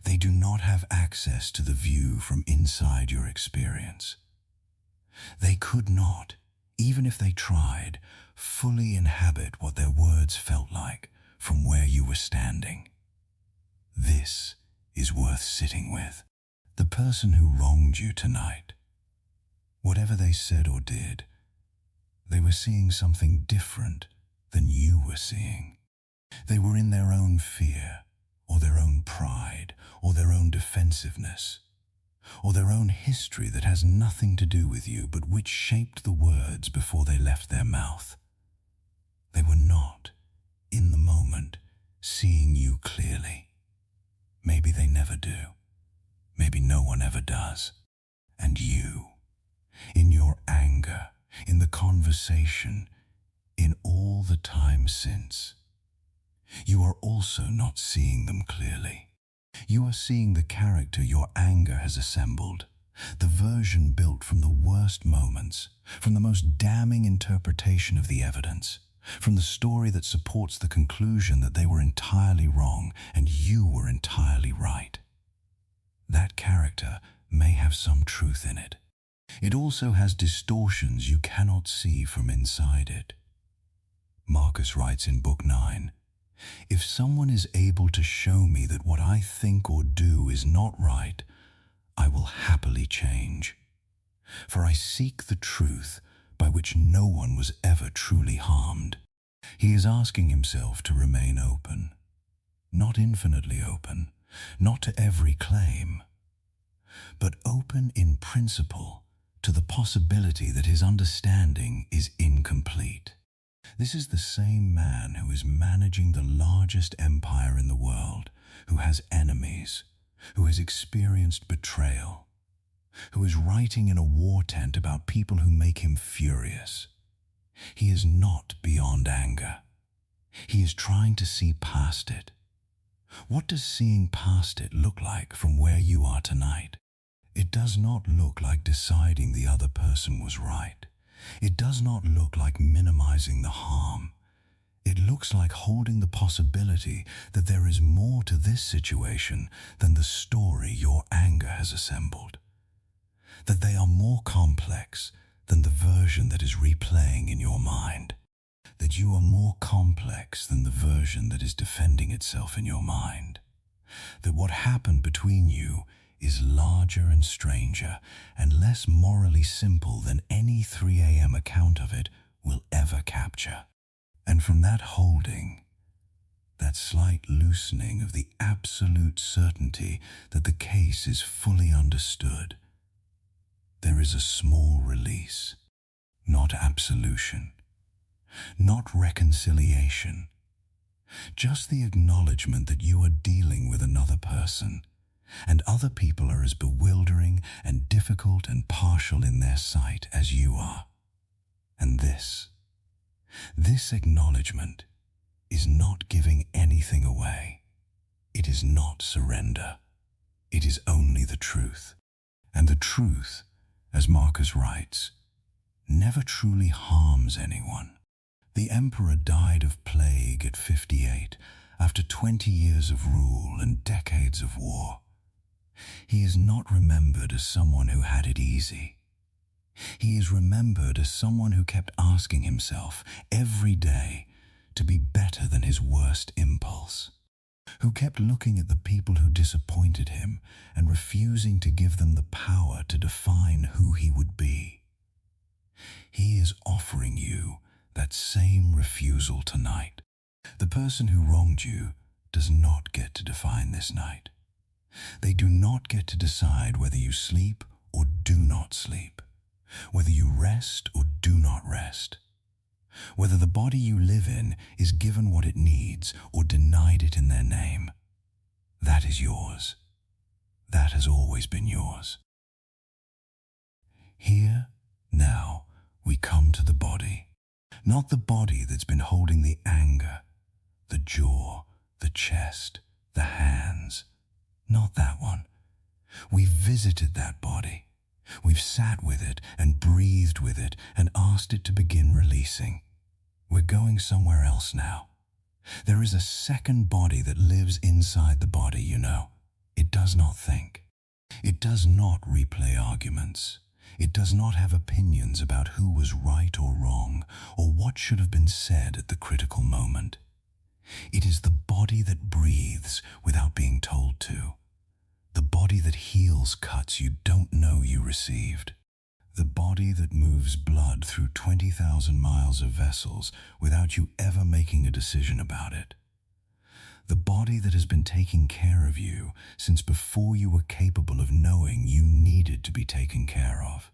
A: They do not have access to the view from inside your experience. They could not, even if they tried, fully inhabit what their words felt like from where you were standing. This is worth sitting with. The person who wronged you tonight, whatever they said or did, they were seeing something different than you were seeing. They were in their own fear, or their own pride, or their own defensiveness, or their own history that has nothing to do with you but which shaped the words before they left their mouth. They were not, in the moment, seeing you clearly. Maybe they never do. Maybe no one ever does. And you, in your anger, in the conversation, in all the time since, you are also not seeing them clearly. You are seeing the character your anger has assembled, the version built from the worst moments, from the most damning interpretation of the evidence, from the story that supports the conclusion that they were entirely wrong and you were entirely right. That character may have some truth in it. It also has distortions you cannot see from inside it. Marcus writes in Book 9, "If someone is able to show me that what I think or do is not right, I will happily change. For I seek the truth by which no one was ever truly harmed." He is asking himself to remain open, not infinitely open, not to every claim, but open in principle to the possibility that his understanding is incomplete. This is the same man who is managing the largest empire in the world, who has enemies, who has experienced betrayal, who is writing in a war tent about people who make him furious. He is not beyond anger. He is trying to see past it. What does seeing past it look like from where you are tonight? It does not look like deciding the other person was right. It does not look like minimizing the harm. It looks like holding the possibility that there is more to this situation than the story your anger has assembled. That they are more complex than the version that is replaying in your mind. That you are more complex than the version that is defending itself in your mind. That what happened between you is larger and stranger and less morally simple than any 3 a.m. account of it will ever capture. And from that holding, that slight loosening of the absolute certainty that the case is fully understood, there is a small release, not absolution, not reconciliation, just the acknowledgement that you are dealing with another person, and other people are as bewildering and difficult and partial in their sight as you are. And this acknowledgement is not giving anything away. It is not surrender. It is only the truth. And the truth, as Marcus writes, never truly harms anyone. The emperor died of plague at 58 after 20 years of rule and decades of war. He is not remembered as someone who had it easy. He is remembered as someone who kept asking himself every day to be better than his worst impulse, who kept looking at the people who disappointed him and refusing to give them the power to define who he would be. He is offering you that same refusal tonight. The person who wronged you does not get to define this night. They do not get to decide whether you sleep or do not sleep, whether you rest or do not rest, whether the body you live in is given what it needs or denied it in their name. That is yours. That has always been yours. Here, now, we come to the body. Not the body that's been holding the anger, the jaw, the chest, the hands. Not that one. We've visited that body. We've sat with it and breathed with it and asked it to begin releasing. We're going somewhere else now. There is a second body that lives inside the body, you know. It does not think. It does not replay arguments. It does not have opinions about who was right or wrong, or what should have been said at the critical moment. It is the body that breathes without being told to. The body that heals cuts you don't know you received. The body that moves blood through 20,000 miles of vessels without you ever making a decision about it. The body that has been taking care of you since before you were capable of knowing you needed to be taken care of.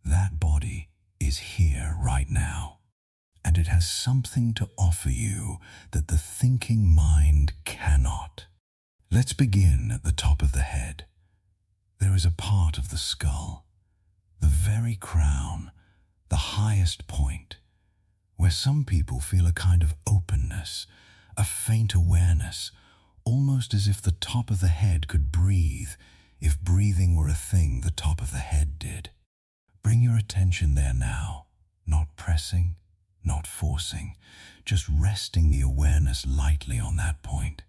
A: That body is here right now, and it has something to offer you that the thinking mind cannot. Let's begin at the top of the head. There is a part of the skull, the very crown, the highest point, where some people feel a kind of openness, a faint awareness, almost as if the top of the head could breathe, if breathing were a thing the top of the head did. Bring your attention there now, not pressing, not forcing, just resting the awareness lightly on that point.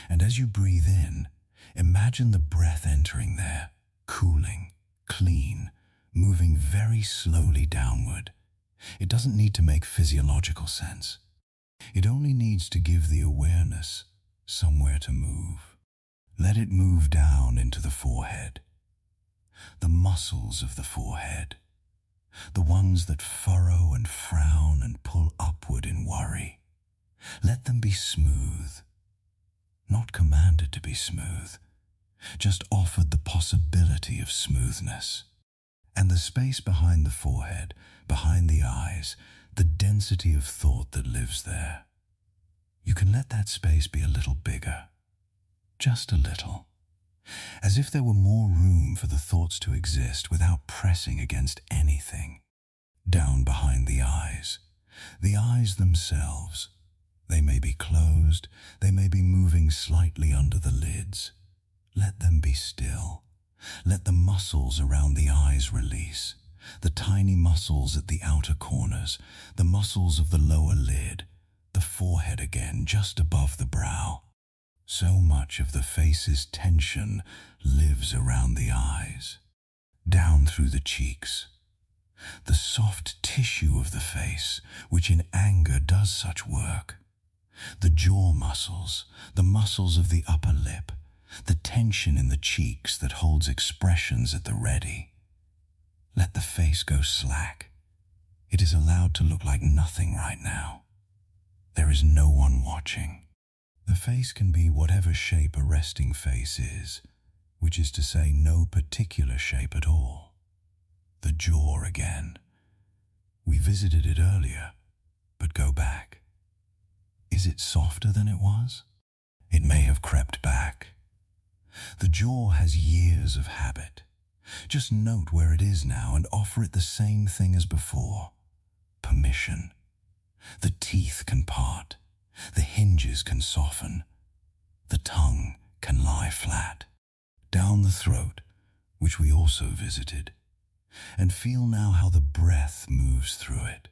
A: And as you breathe in, imagine the breath entering there, cooling, clean, moving very slowly downward. It doesn't need to make physiological sense. It only needs to give the awareness somewhere to move. Let it move down into the forehead. The muscles of the forehead, the ones that furrow and frown and pull upward in worry. Let them be smooth. Not commanded to be smooth, just offered the possibility of smoothness. And the space behind the forehead, behind the eyes, the density of thought that lives there. You can let that space be a little bigger, just a little, as if there were more room for the thoughts to exist without pressing against anything. Down behind the eyes themselves. They may be closed, they may be moving slightly under the lids. Let them be still. Let the muscles around the eyes release. The tiny muscles at the outer corners, the muscles of the lower lid, the forehead again just above the brow. So much of the face's tension lives around the eyes, down through the cheeks. The soft tissue of the face, which in anger does such work. The jaw muscles, the muscles of the upper lip, the tension in the cheeks that holds expressions at the ready. Let the face go slack. It is allowed to look like nothing right now. There is no one watching. The face can be whatever shape a resting face is, which is to say no particular shape at all. The jaw again. We visited it earlier, but go back. Is it softer than it was? It may have crept back. The jaw has years of habit. Just note where it is now and offer it the same thing as before. Permission. The teeth can part. The hinges can soften. The tongue can lie flat. Down the throat, which we also visited. And feel now how the breath moves through it.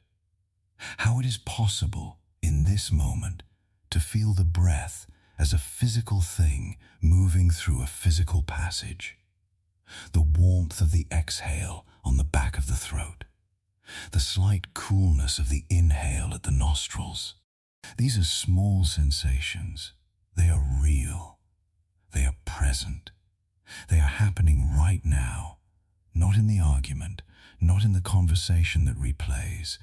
A: How it is possible, in this moment, to feel the breath as a physical thing moving through a physical passage. The warmth of the exhale on the back of the throat. The slight coolness of the inhale at the nostrils. These are small sensations. They are real. They are present. They are happening right now, not in the argument, not in the conversation that replays,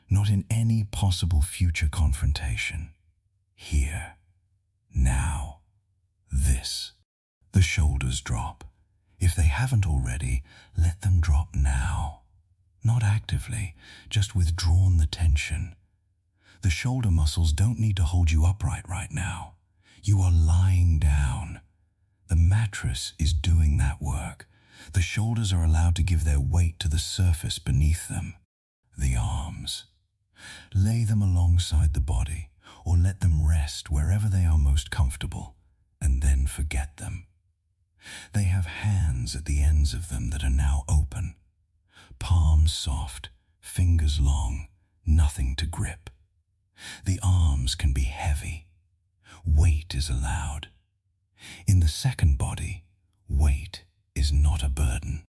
A: not in any possible future confrontation. Here, now, this. The shoulders drop. If they haven't already, let them drop now. Not actively, just withdrawn the tension. The shoulder muscles don't need to hold you upright right now. You are lying down. The mattress is doing that work. The shoulders are allowed to give their weight to the surface beneath them. The arms. Lay them alongside the body, or let them rest wherever they are most comfortable, and then forget them. They have hands at the ends of them that are now open, palms soft, fingers long, nothing to grip. The arms can be heavy. Weight is allowed. In the second body, weight is not a burden.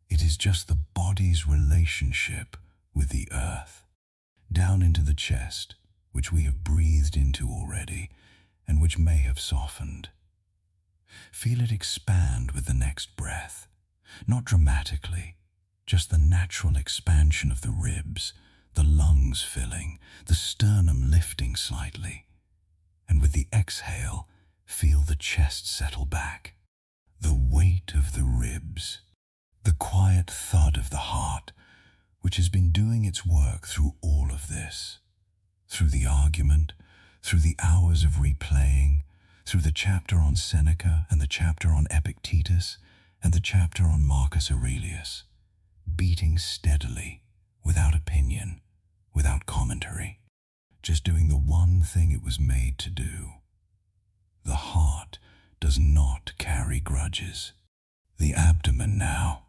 A: It is just the body's relationship with the earth. Down into the chest, which we have breathed into already, and which may have softened. Feel it expand with the next breath, not dramatically, just the natural expansion of the ribs, the lungs filling, the sternum lifting slightly. And with the exhale, feel the chest settle back. The weight of the ribs, the quiet thud of the heart, which has been doing its work through all of this, through the argument, through the hours of replaying, through the chapter on Seneca and the chapter on Epictetus and the chapter on Marcus Aurelius, beating steadily, without opinion, without commentary, just doing the one thing it was made to do. The heart does not carry grudges. The abdomen now.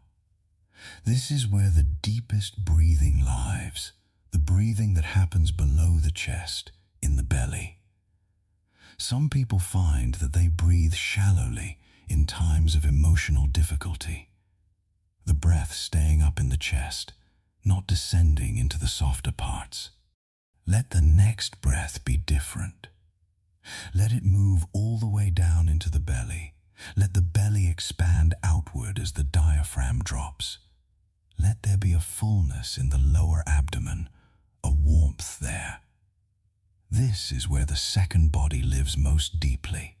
A: This is where the deepest breathing lives, the breathing that happens below the chest, in the belly. Some people find that they breathe shallowly in times of emotional difficulty. The breath staying up in the chest, not descending into the softer parts. Let the next breath be different. Let it move all the way down into the belly. Let the belly expand outward as the diaphragm drops. Let there be a fullness in the lower abdomen, a warmth there. This is where the second body lives most deeply.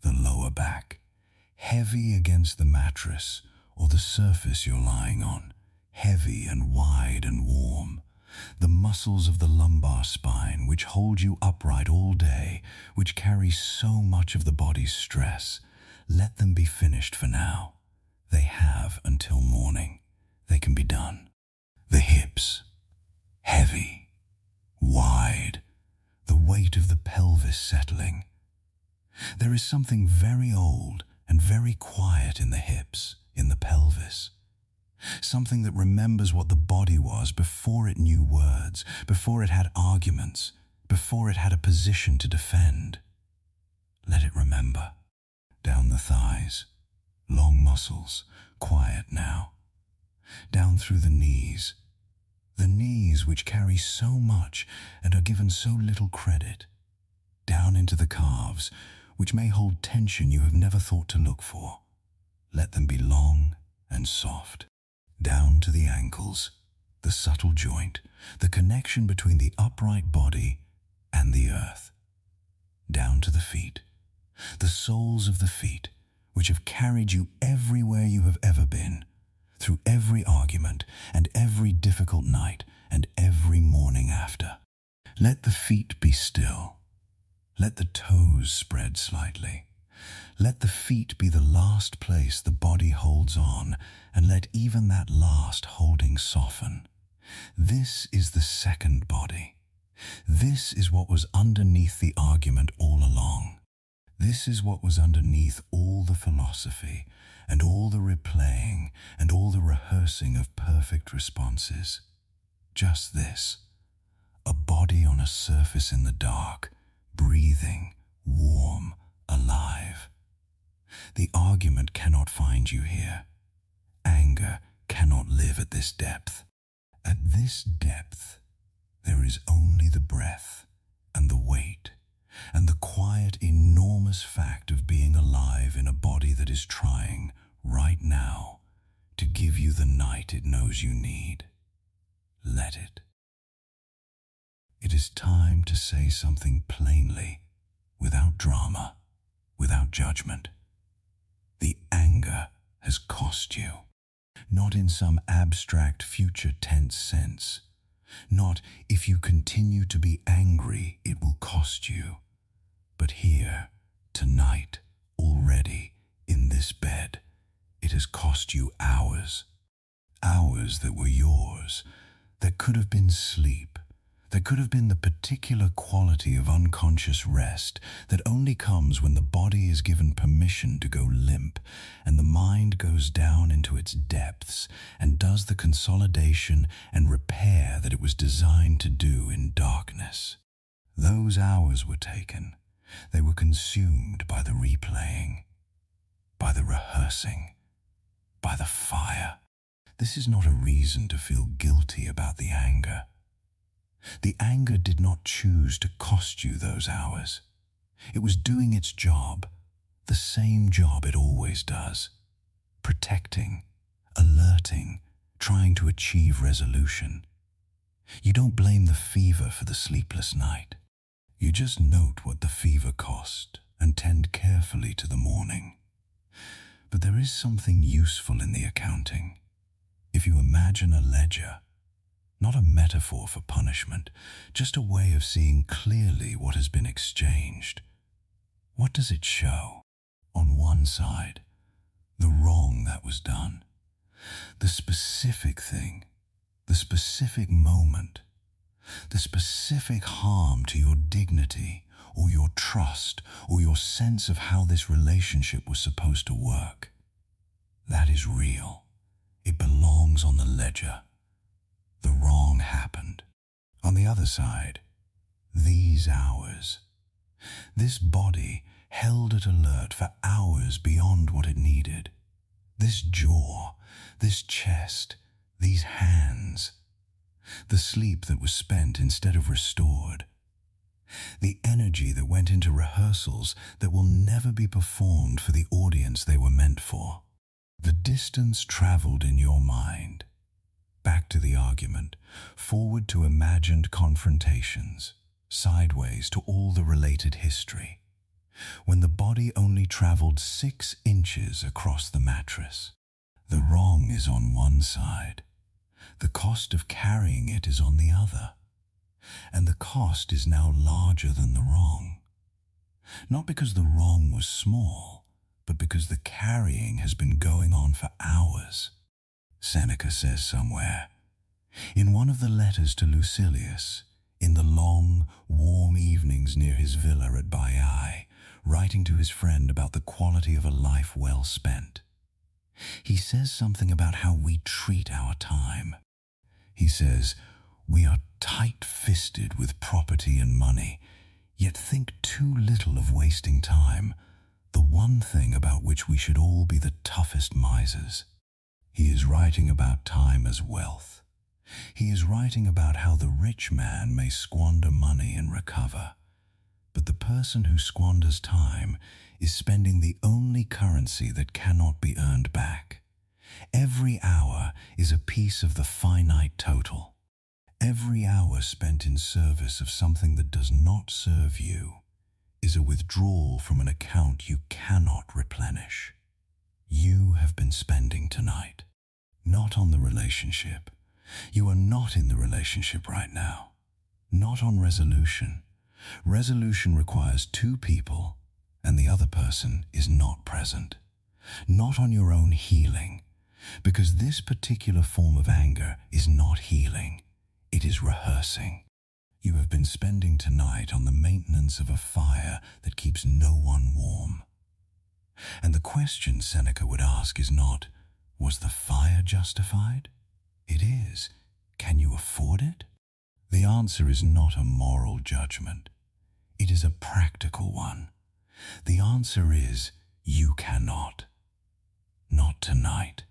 A: The lower back, heavy against the mattress or the surface you're lying on, heavy and wide and warm. The muscles of the lumbar spine, which hold you upright all day, which carry so much of the body's stress, let them be finished for now. They have until morning. They can be done. The hips, heavy, wide, the weight of the pelvis settling. There is something very old and very quiet in the hips, in the pelvis. Something that remembers what the body was before it knew words, before it had arguments, before it had a position to defend. Let it remember. Down the thighs, long muscles, quiet now. Down through the knees which carry so much and are given so little credit. Down into the calves, which may hold tension you have never thought to look for. Let them be long and soft. Down to the ankles, the subtle joint, the connection between the upright body and the earth. Down to the feet, the soles of the feet, which have carried you everywhere you have ever been, through every argument and every difficult night and every morning after. Let the feet be still. Let the toes spread slightly. Let the feet be the last place the body holds on, and let even that last holding soften. This is the second body. This is what was underneath the argument all along. This is what was underneath all the philosophy, and all the replaying, and all the rehearsing of perfect responses. Just this, a body on a surface in the dark, breathing, warm, alive. The argument cannot find you here. Anger cannot live at this depth. At this depth, there is only the breath, and the weight, and the quiet, enormous fact of being alive in a body that is trying, right now, to give you the night it knows you need. Let it. It is time to say something plainly, without drama, without judgment. The anger has cost you, not in some abstract future tense sense, not if you continue to be angry it will cost you, but here, tonight, already, in this bed, it has cost you hours, hours that were yours, that could have been sleep, There could have been the particular quality of unconscious rest that only comes when the body is given permission to go limp and the mind goes down into its depths and does the consolidation and repair that it was designed to do in darkness. Those hours were taken. They were consumed by the replaying, by the rehearsing, by the fire. This is not a reason to feel guilty about the anger. The anger did not choose to cost you those hours. It was doing its job, the same job it always does. Protecting, alerting, trying to achieve resolution. You don't blame the fever for the sleepless night. You just note what the fever cost and tend carefully to the morning. But there is something useful in the accounting. If you imagine a ledger, not a metaphor for punishment, just a way of seeing clearly what has been exchanged. What does it show? On one side, the wrong that was done, the specific thing, the specific moment, the specific harm to your dignity or your trust or your sense of how this relationship was supposed to work. That is real. It belongs on the ledger. The wrong happened. On the other side, these hours. This body held at alert for hours beyond what it needed. This jaw, this chest, these hands. The sleep that was spent instead of restored. The energy that went into rehearsals that will never be performed for the audience they were meant for. The distance traveled in your mind. Back to the argument, forward to imagined confrontations, sideways to all the related history, when the body only traveled 6 inches across the mattress. The wrong is on one side. The cost of carrying it is on the other. And the cost is now larger than the wrong. Not because the wrong was small, but because the carrying has been going on for hours. Seneca says somewhere, in one of the letters to Lucilius, in the long, warm evenings near his villa at Baiae, writing to his friend about the quality of a life well spent, he says something about how we treat our time. He says, we are tight-fisted with property and money, yet think too little of wasting time, the one thing about which we should all be the toughest misers. He is writing about time as wealth. He is writing about how the rich man may squander money and recover, but the person who squanders time is spending the only currency that cannot be earned back. Every hour is a piece of the finite total. Every hour spent in service of something that does not serve you is a withdrawal from an account you cannot replenish. You have been spending tonight, not on the relationship. You are not in the relationship right now, not on resolution. Resolution requires 2 people, and the other person is not present. Not on your own healing, because this particular form of anger is not healing. It is rehearsing. You have been spending tonight on the maintenance of a fire that keeps no one warm. And the question Seneca would ask is not, was the fire justified? It is. Can you afford it? The answer is not a moral judgment. It is a practical one. The answer is, you cannot. Not tonight.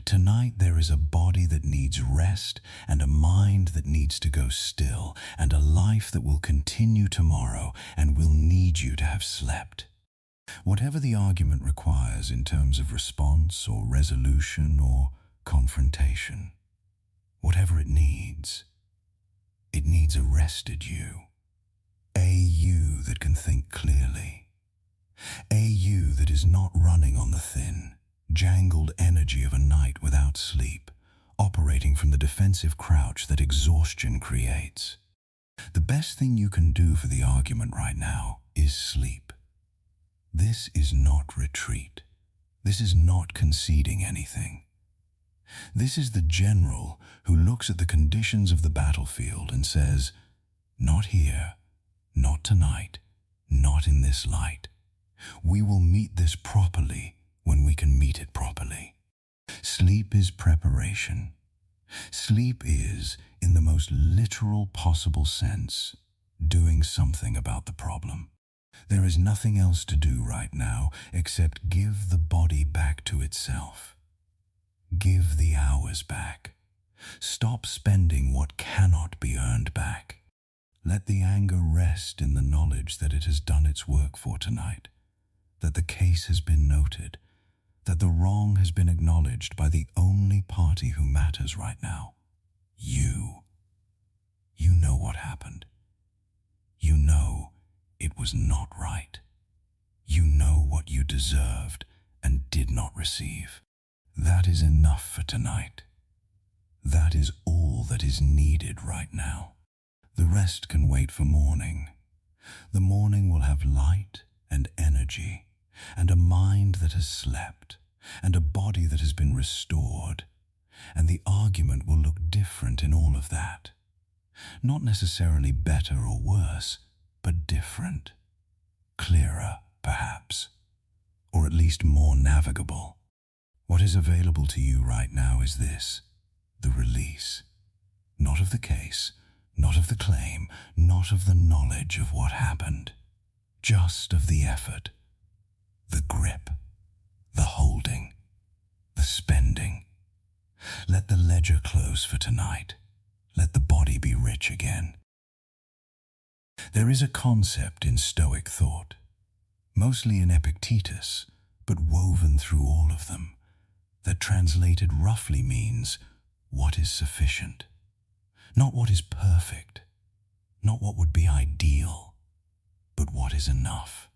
A: Tonight there is a body that needs rest and a mind that needs to go still and a life that will continue tomorrow and will need you to have slept. Whatever the argument requires in terms of response or resolution or confrontation, whatever it needs a rested you. A you that can think clearly. A you that is not running on the thin, jangled energy of a night without sleep, operating from the defensive crouch that exhaustion creates. The best thing you can do for the argument right now is sleep. This is not retreat. This is not conceding anything. This is the general who looks at the conditions of the battlefield and says, "Not here, not tonight, not in this light. We will meet this properly when we can meet it properly." Sleep is preparation. Sleep is, in the most literal possible sense, doing something about the problem. There is nothing else to do right now except give the body back to itself. Give the hours back. Stop spending what cannot be earned back. Let the anger rest in the knowledge that it has done its work for tonight, that the case has been noted, that the wrong has been acknowledged by the only party who matters right now. You. You know what happened. You know it was not right. You know what you deserved and did not receive. That is enough for tonight. That is all that is needed right now. The rest can wait for morning. The morning will have light and energy, and a mind that has slept, and a body that has been restored, and the argument will look different in all of that. Not necessarily better or worse, but different. Clearer, perhaps, or at least more navigable. What is available to you right now is this: the release. Not of the case, not of the claim, not of the knowledge of what happened, just of the effort, the grip, the holding, the spending. Let the ledger close for tonight. Let the body be rich again. There is a concept in Stoic thought, mostly in Epictetus, but woven through all of them, that translated roughly means what is sufficient. Not what is perfect, not what would be ideal, but what is enough.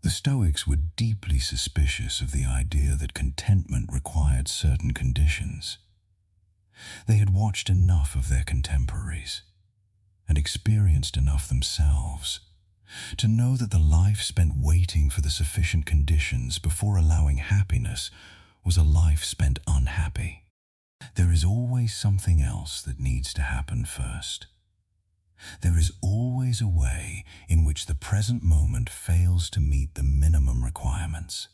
A: The Stoics were deeply suspicious of the idea that contentment required certain conditions. They had watched enough of their contemporaries and experienced enough themselves to know that the life spent waiting for the sufficient conditions before allowing happiness was a life spent unhappy. There is always something else that needs to happen first. There is always a way in which the present moment fails to meet the minimum requirements.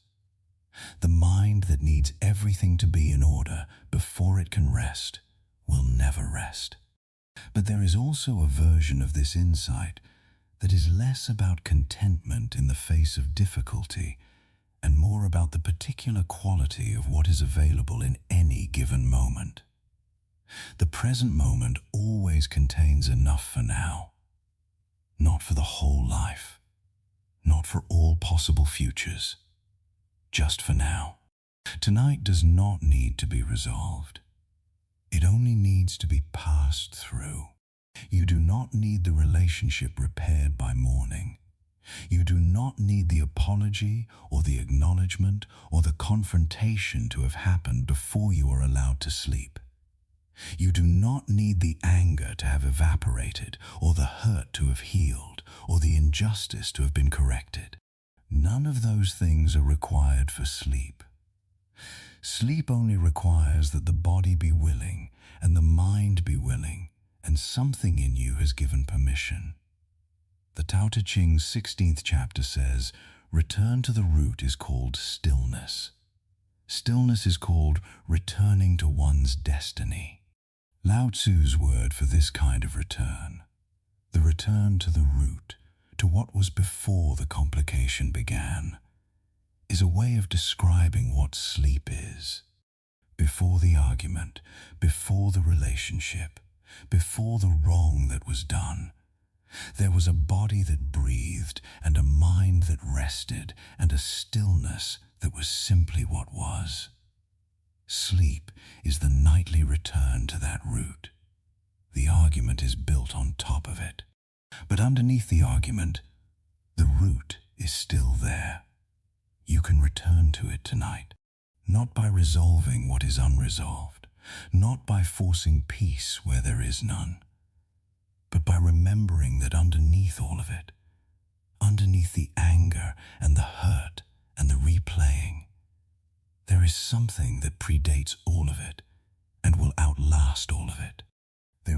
A: The mind that needs everything to be in order before it can rest will never rest. But there is also a version of this insight that is less about contentment in the face of difficulty and more about the particular quality of what is available in any given moment. The present moment always contains enough for now, not for the whole life, not for all possible futures, just for now. Tonight does not need to be resolved. It only needs to be passed through. You do not need the relationship repaired by morning. You do not need the apology or the acknowledgement or the confrontation to have happened before you are allowed to sleep. You do not need the anger to have evaporated or the hurt to have healed or the injustice to have been corrected. None of those things are required for sleep. Sleep only requires that the body be willing and the mind be willing, and something in you has given permission. The Tao Te Ching's 16th chapter says, return to the root is called stillness. Stillness is called returning to one's destiny. Lao Tzu's word for this kind of return, the return to the root, to what was before the complication began, is a way of describing what sleep is. Before the argument, before the relationship, before the wrong that was done, there was a body that breathed and a mind that rested and a stillness that was simply what was. Sleep is the nightly return to that root. The argument is built on top of it. But underneath the argument, the root is still there. You can return to it tonight, not by resolving what is unresolved, not by forcing peace where there is none, but by remembering that underneath all of it, underneath the anger and the hurt and the replaying, there is something that predates all of it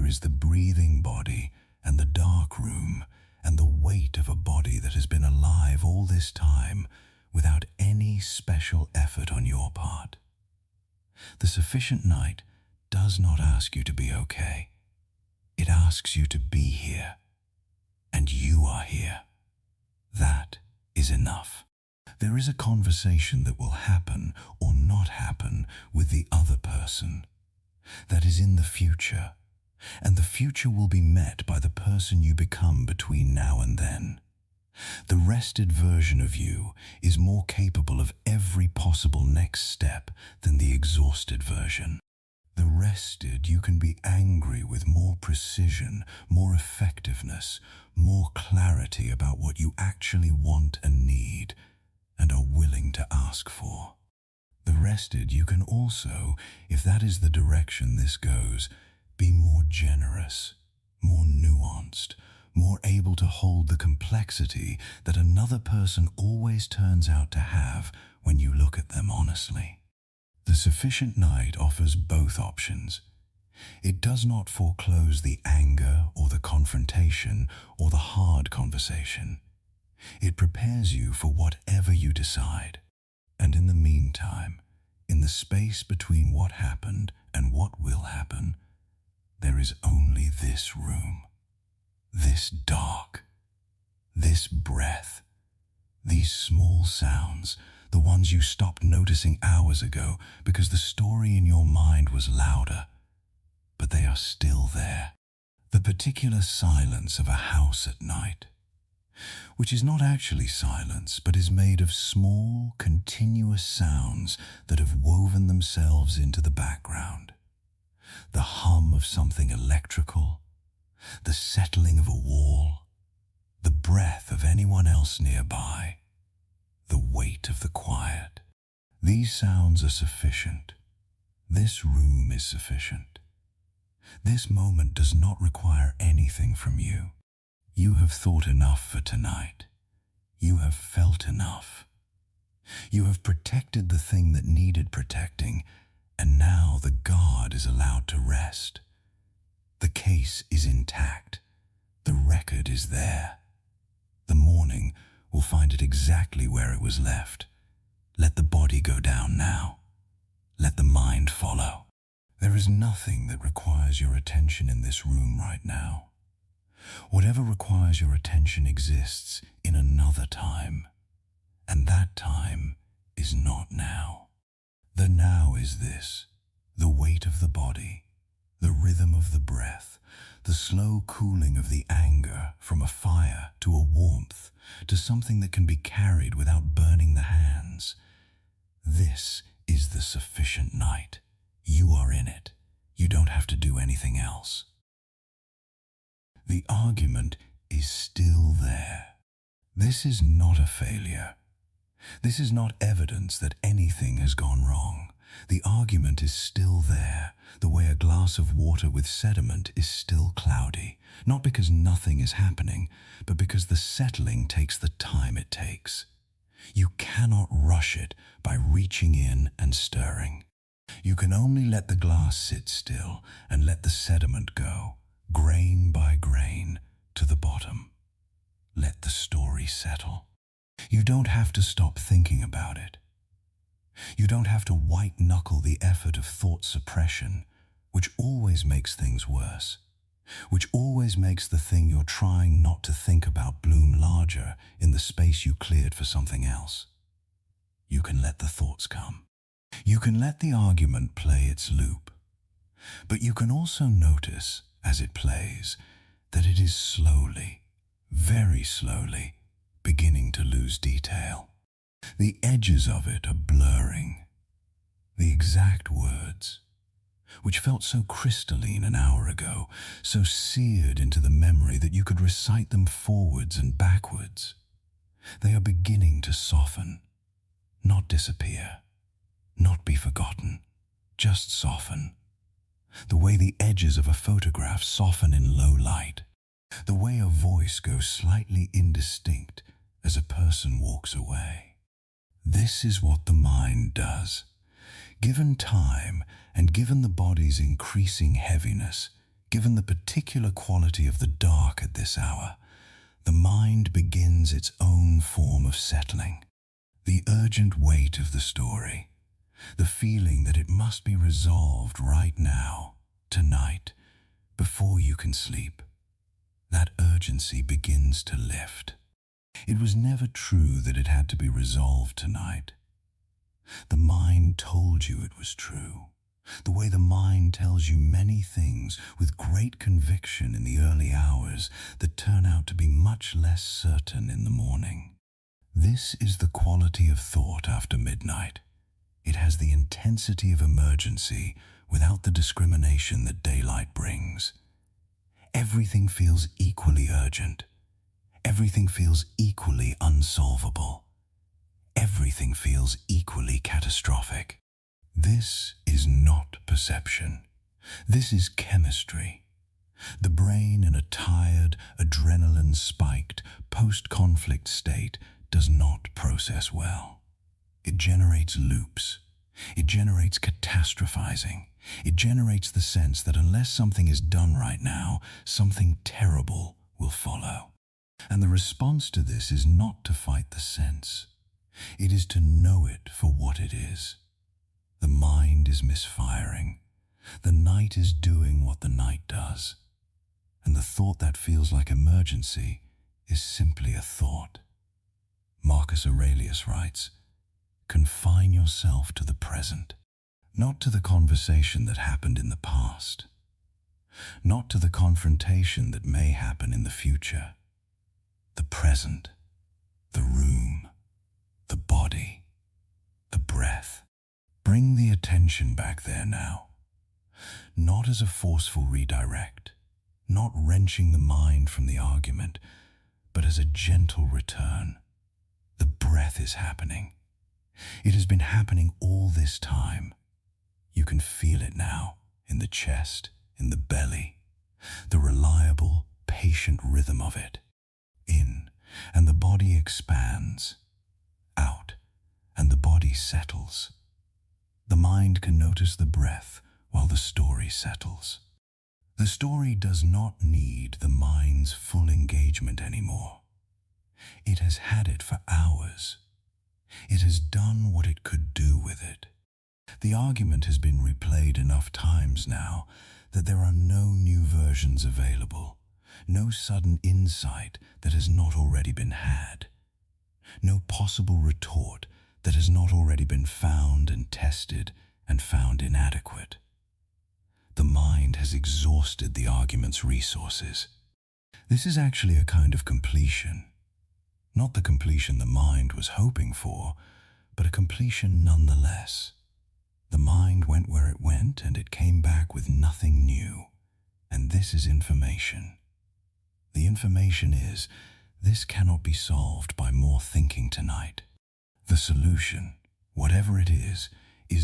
A: there is the breathing body and the dark room and the weight of a body that has been alive all this time without any special effort on your part. The sufficient night does not ask you to be okay. It asks you to be here. And you are here. That is enough. There is a conversation that will happen or not happen with the other person. That is in the future. And the future will be met by the person you become between now and then. The rested version of you is more capable of every possible next step than the exhausted version. The rested you can be angry with more precision, more effectiveness, more clarity about what you actually want and need and are willing to ask for. The rested you can also, if that is the direction this goes, be more generous, more nuanced, more able to hold the complexity that another person always turns out to have when you look at them honestly. The sufficient night offers both options. It does not foreclose the anger or the confrontation or the hard conversation. It prepares you for whatever you decide. And in the meantime, in the space between what happened and what will happen, there is only this room, this dark, this breath, these small sounds, the ones you stopped noticing hours ago because the story in your mind was louder, but they are still there. The particular silence of a house at night, which is not actually silence, but is made of small, continuous sounds that have woven themselves into the background. The hum of something electrical, the settling of a wall, the breath of anyone else nearby, the weight of the quiet. These sounds are sufficient. This room is sufficient. This moment does not require anything from you. You have thought enough for tonight. You have felt enough. You have protected the thing that needed protecting, and now the guard is allowed to rest. The case is intact. The record is there. The morning will find it exactly where it was left. Let the body go down now. Let the mind follow. There is nothing that requires your attention in this room right now. Whatever requires your attention exists in another time, and that time is not now. The now is this, the weight of the body, the rhythm of the breath, the slow cooling of the anger from a fire to a warmth, to something that can be carried without burning the hands. This is the sufficient night. You are in it. You don't have to do anything else. The argument is still there. This is not a failure. This is not evidence that anything has gone wrong. The argument is still there, the way a glass of water with sediment is still cloudy, not because nothing is happening, but because the settling takes the time it takes. You cannot rush it by reaching in and stirring. You can only let the glass sit still and let the sediment go, grain by grain, to the bottom. Let the story settle. You don't have to stop thinking about it. You don't have to white-knuckle the effort of thought suppression, which always makes things worse, which always makes the thing you're trying not to think about bloom larger in the space you cleared for something else. You can let the thoughts come. You can let the argument play its loop. But you can also notice, as it plays, that it is slowly, very slowly, beginning to lose detail. The edges of it are blurring. The exact words, which felt so crystalline an hour ago, so seared into the memory that you could recite them forwards and backwards, they are beginning to soften, not disappear, not be forgotten, just soften. The way the edges of a photograph soften in low light, the way a voice goes slightly indistinct as a person walks away. This is what the mind does. Given time and given the body's increasing heaviness, Given the particular quality of the dark at this hour, the mind begins its own form of settling. The urgent weight of the story, the feeling that it must be resolved right now, tonight, before you can sleep. That urgency begins to lift. It was never true that it had to be resolved tonight. The mind told you it was true, the way the mind tells you many things with great conviction in the early hours that turn out to be much less certain in the morning. This is the quality of thought after midnight. It has the intensity of emergency without the discrimination that daylight brings. Everything feels equally urgent. Everything feels equally unsolvable. Everything feels equally catastrophic. This is not perception. This is chemistry. The brain in a tired, adrenaline-spiked, post-conflict state does not process well. It generates loops. It generates catastrophizing. It generates the sense that unless something is done right now, something terrible will follow. And the response to this is not to fight the sense. It is to know it for what it is. The mind is misfiring. The night is doing what the night does. And the thought that feels like emergency is simply a thought. Marcus Aurelius writes, "Confine yourself to the present, not to the conversation that happened in the past, not to the confrontation that may happen in the future. The present, the room, the body, the breath. Bring the attention back there now, not as a forceful redirect, not wrenching the mind from the argument, but as a gentle return. The breath is happening. It has been happening all this time. You can feel it now, in the chest, in the belly, the reliable, patient rhythm of it. In, and the body expands. Out, and the body settles. The mind can notice the breath while the story settles. The story does not need the mind's full engagement anymore. It has had it for hours. It has done what it could do with it. The argument has been replayed enough times now that there are no new versions available, no sudden insight that has not already been had, no possible retort that has not already been found and tested and found inadequate. The mind has exhausted the argument's resources. This is actually a kind of completion. Not the completion the mind was hoping for, but a completion nonetheless. The mind went where it went, and it came back with nothing new. And this is information. The information is, this cannot be solved by more thinking tonight. The solution, whatever it is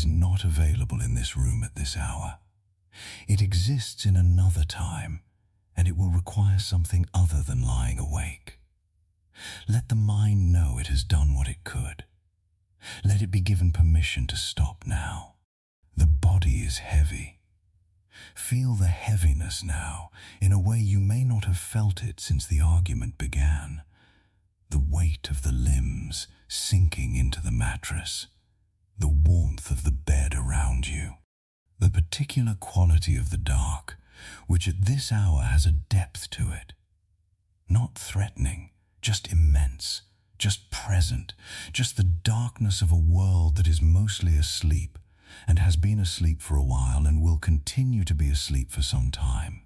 A: not available in this room at this hour. It exists in another time, and it will require something other than lying awake. Let the mind know it has done what it could. Let it be given permission to stop now. The body is heavy. Feel the heaviness now in a way you may not have felt it since the argument began. The weight of the limbs sinking into the mattress. The warmth of the bed around you. The particular quality of the dark, which at this hour has a depth to it. Not threatening, just immense, just present, just the darkness of a world that is mostly asleep, and has been asleep for a while and will continue to be asleep for some time.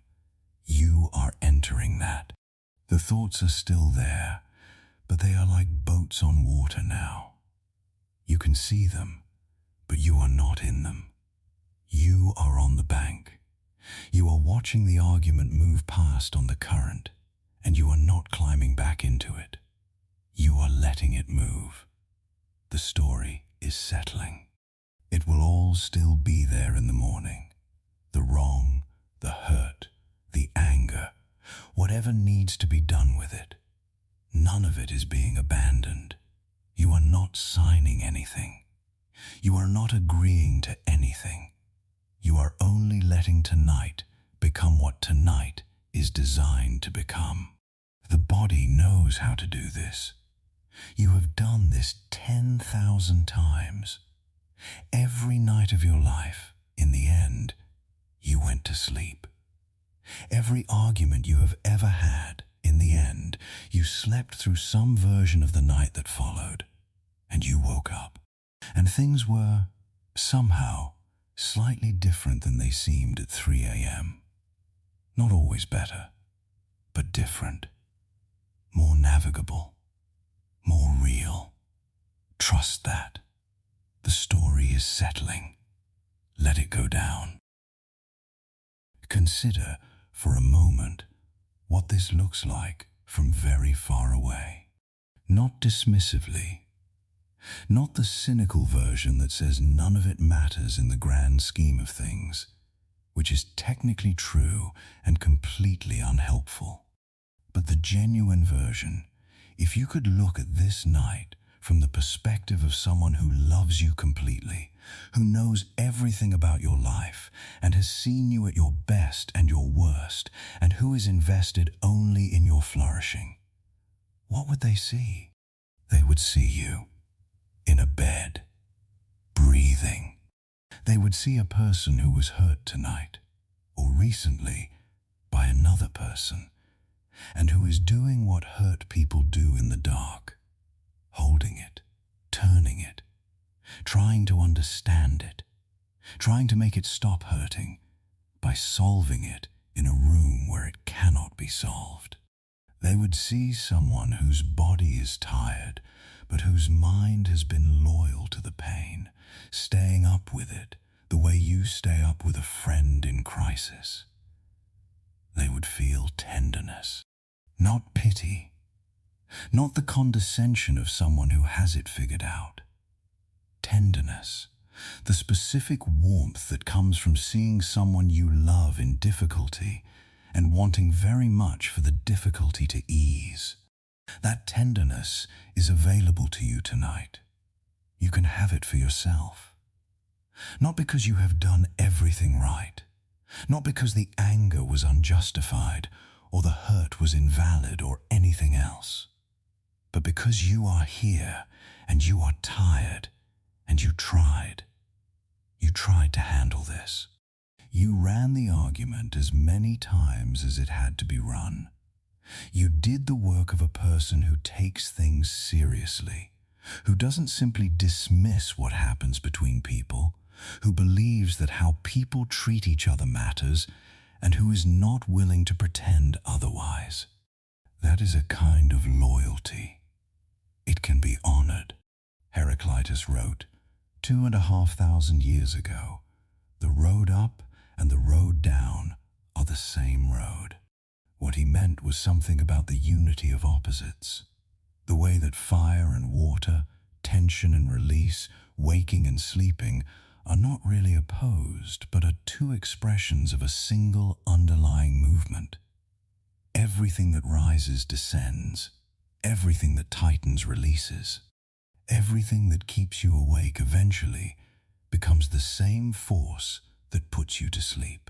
A: You are entering that. The thoughts are still there, but they are like boats on water now. You can see them, but you are not in them. You are on the bank. You are watching the argument move past on the current, and you are not climbing back into it. You are letting it move. The story is settling. It will all still be there in the morning. The wrong, the hurt, the anger, whatever needs to be done with it. None of it is being abandoned. You are not signing anything. You are not agreeing to anything. You are only letting tonight become what tonight is designed to become. The body knows how to do this. You have done this 10,000 times. Every night of your life, in the end, you went to sleep. Every argument you have ever had, in the end, you slept through some version of the night that followed, and you woke up. And things were, somehow, slightly different than they seemed at 3 a.m. Not always better, but different. More navigable. More real. Trust that. The story is settling. Let it go down. Consider, for a moment, what this looks like from very far away. Not dismissively. Not the cynical version that says none of it matters in the grand scheme of things, which is technically true and completely unhelpful. But the genuine version, if you could look at this night from the perspective of someone who loves you completely, who knows everything about your life and has seen you at your best and your worst, and who is invested only in your flourishing, what would they see? They would see you in a bed, breathing. They would see a person who was hurt tonight, or recently, by another person, and who is doing what hurt people do in the dark, holding it, turning it, trying to understand it, trying to make it stop hurting by solving it in a room where it cannot be solved. They would see someone whose body is tired, but whose mind has been loyal to the pain, staying up with it the way you stay up with a friend in crisis. They would feel tenderness, not pity, not the condescension of someone who has it figured out. Tenderness, the specific warmth that comes from seeing someone you love in difficulty and wanting very much for the difficulty to ease. That tenderness is available to you tonight. You can have it for yourself. Not because you have done everything right, not because the anger was unjustified or the hurt was invalid or anything else, but because you are here and you are tired and you tried. You tried to handle this. You ran the argument as many times as it had to be run. You did the work of a person who takes things seriously, who doesn't simply dismiss what happens between people, who believes that how people treat each other matters, and who is not willing to pretend otherwise. That is a kind of loyalty. It can be honored. Heraclitus wrote, 2,500 years ago, the road up and the road down are the same road. What he meant was something about the unity of opposites, the way that fire and water, tension and release, waking and sleeping are not really opposed, but are two expressions of a single underlying movement. Everything that rises descends, everything that tightens releases. Everything that keeps you awake eventually becomes the same force that puts you to sleep.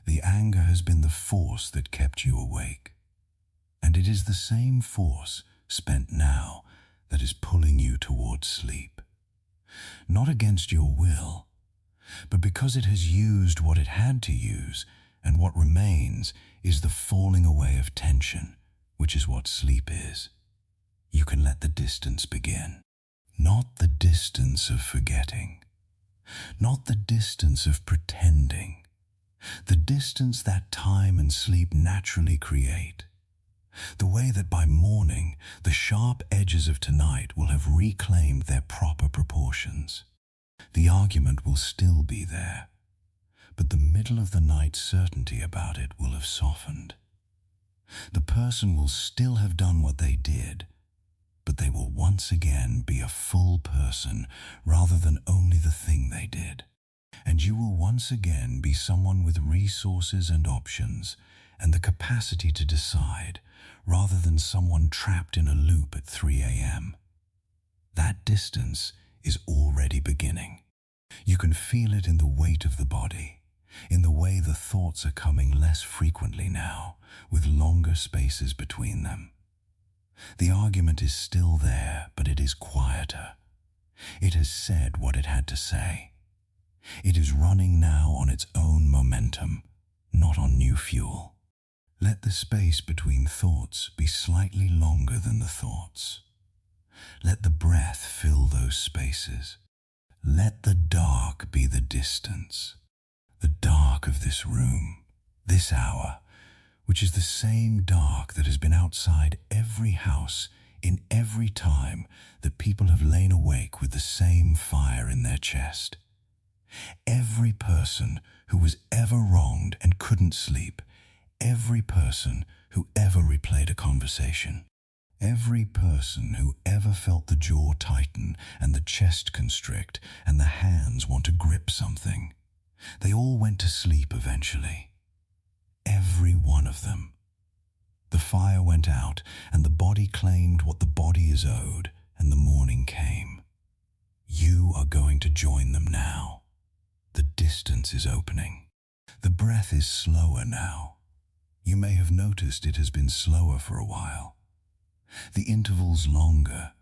A: The anger has been the force that kept you awake, and it is the same force spent now that is pulling you towards sleep. Not against your will, but because it has used what it had to use, and what remains is the falling away of tension, which is what sleep is. You can let the distance begin. Not the distance of forgetting, not the distance of pretending, the distance that time and sleep naturally create. The way that by morning the sharp edges of tonight will have reclaimed their proper proportions. The argument will still be there, but the middle of the night certainty about it will have softened. The person will still have done what they did, but they will once again be a full person rather than only the thing they did. And you will once again be someone with resources and options and the capacity to decide rather than someone trapped in a loop at 3 a.m. That distance is already beginning. You can feel it in the weight of the body, in the way way the thoughts are coming less frequently now, with longer spaces between them. The argument is still there, but it is quieter. It has said what it had to say. It is running now on its own momentum, not on new fuel. Let the space between thoughts be slightly longer than the thoughts. Let the breath fill those spaces. Let the dark be the distance. The dark of this room, this hour, which is the same dark that has been outside every house in every time that people have lain awake with the same fire in their chest. Every person who was ever wronged and couldn't sleep, every person who ever replayed a conversation, every person who ever felt the jaw tighten and the chest constrict and the hands want to grip something, they all went to sleep eventually. Every one of them. The fire went out, and the body claimed what the body is owed, and the morning came. You are going to join them now. The distance is opening. The breath is slower now. You may have noticed it has been slower for a while. The intervals longer,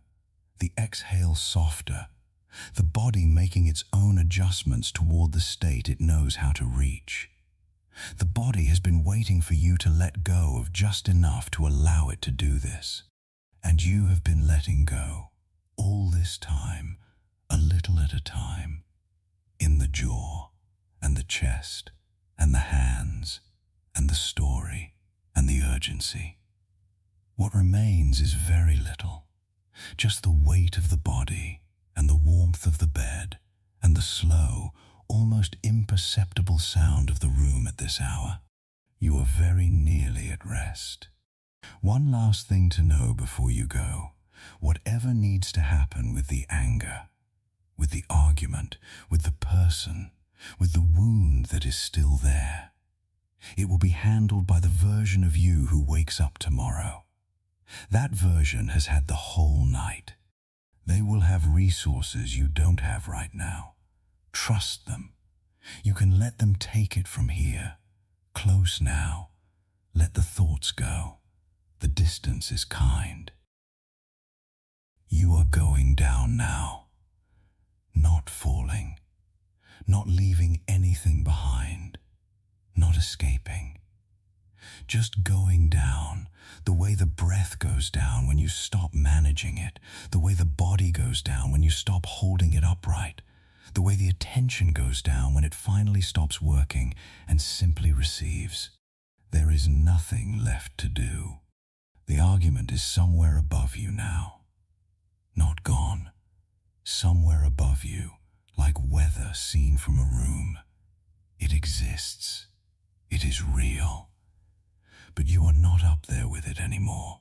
A: the exhale softer, the body making its own adjustments toward the state it knows how to reach. The body has been waiting for you to let go of just enough to allow it to do this. And you have been letting go, all this time, a little at a time, in the jaw, and the chest, and the hands, and the story, and the urgency. What remains is very little, just the weight of the body, and the warmth of the bed, and the slow, almost imperceptible sound of the room at this hour. You are very nearly at rest. One last thing to know before you go. Whatever needs to happen with the anger, with the argument, with the person, with the wound that is still there, it will be handled by the version of you who wakes up tomorrow. That version has had the whole night. They will have resources you don't have right now. Trust them. You can let them take it from here. Close now. Let the thoughts go. The distance is kind. You are going down now. Not falling. Not leaving anything behind. Not escaping. Just going down, the way the breath goes down when you stop managing it, the way the body goes down when you stop holding it upright, the way the attention goes down when it finally stops working and simply receives. There is nothing left to do. The argument is somewhere above you now. Not gone. Somewhere above you, like weather seen from a room. It exists. It is real. But you are not up there with it anymore.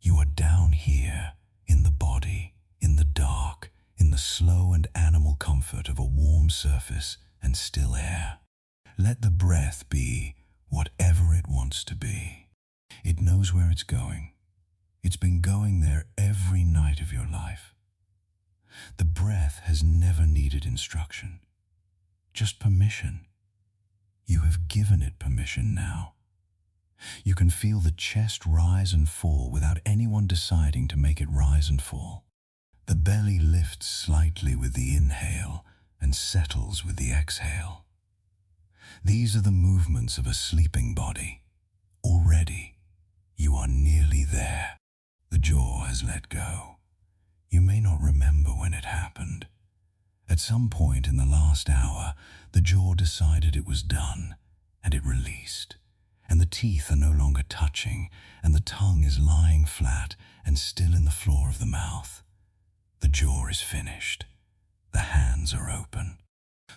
A: You are down here, in the body, in the dark, in the slow and animal comfort of a warm surface and still air. Let the breath be whatever it wants to be. It knows where it's going. It's been going there every night of your life. The breath has never needed instruction, just permission. You have given it permission now. You can feel the chest rise and fall without anyone deciding to make it rise and fall. The belly lifts slightly with the inhale and settles with the exhale. These are the movements of a sleeping body. Already, you are nearly there. The jaw has let go. You may not remember when it happened. At some point in the last hour, the jaw decided it was done, and it released. And the teeth are no longer touching, and the tongue is lying flat and still in the floor of the mouth. The jaw is finished. The hands are open.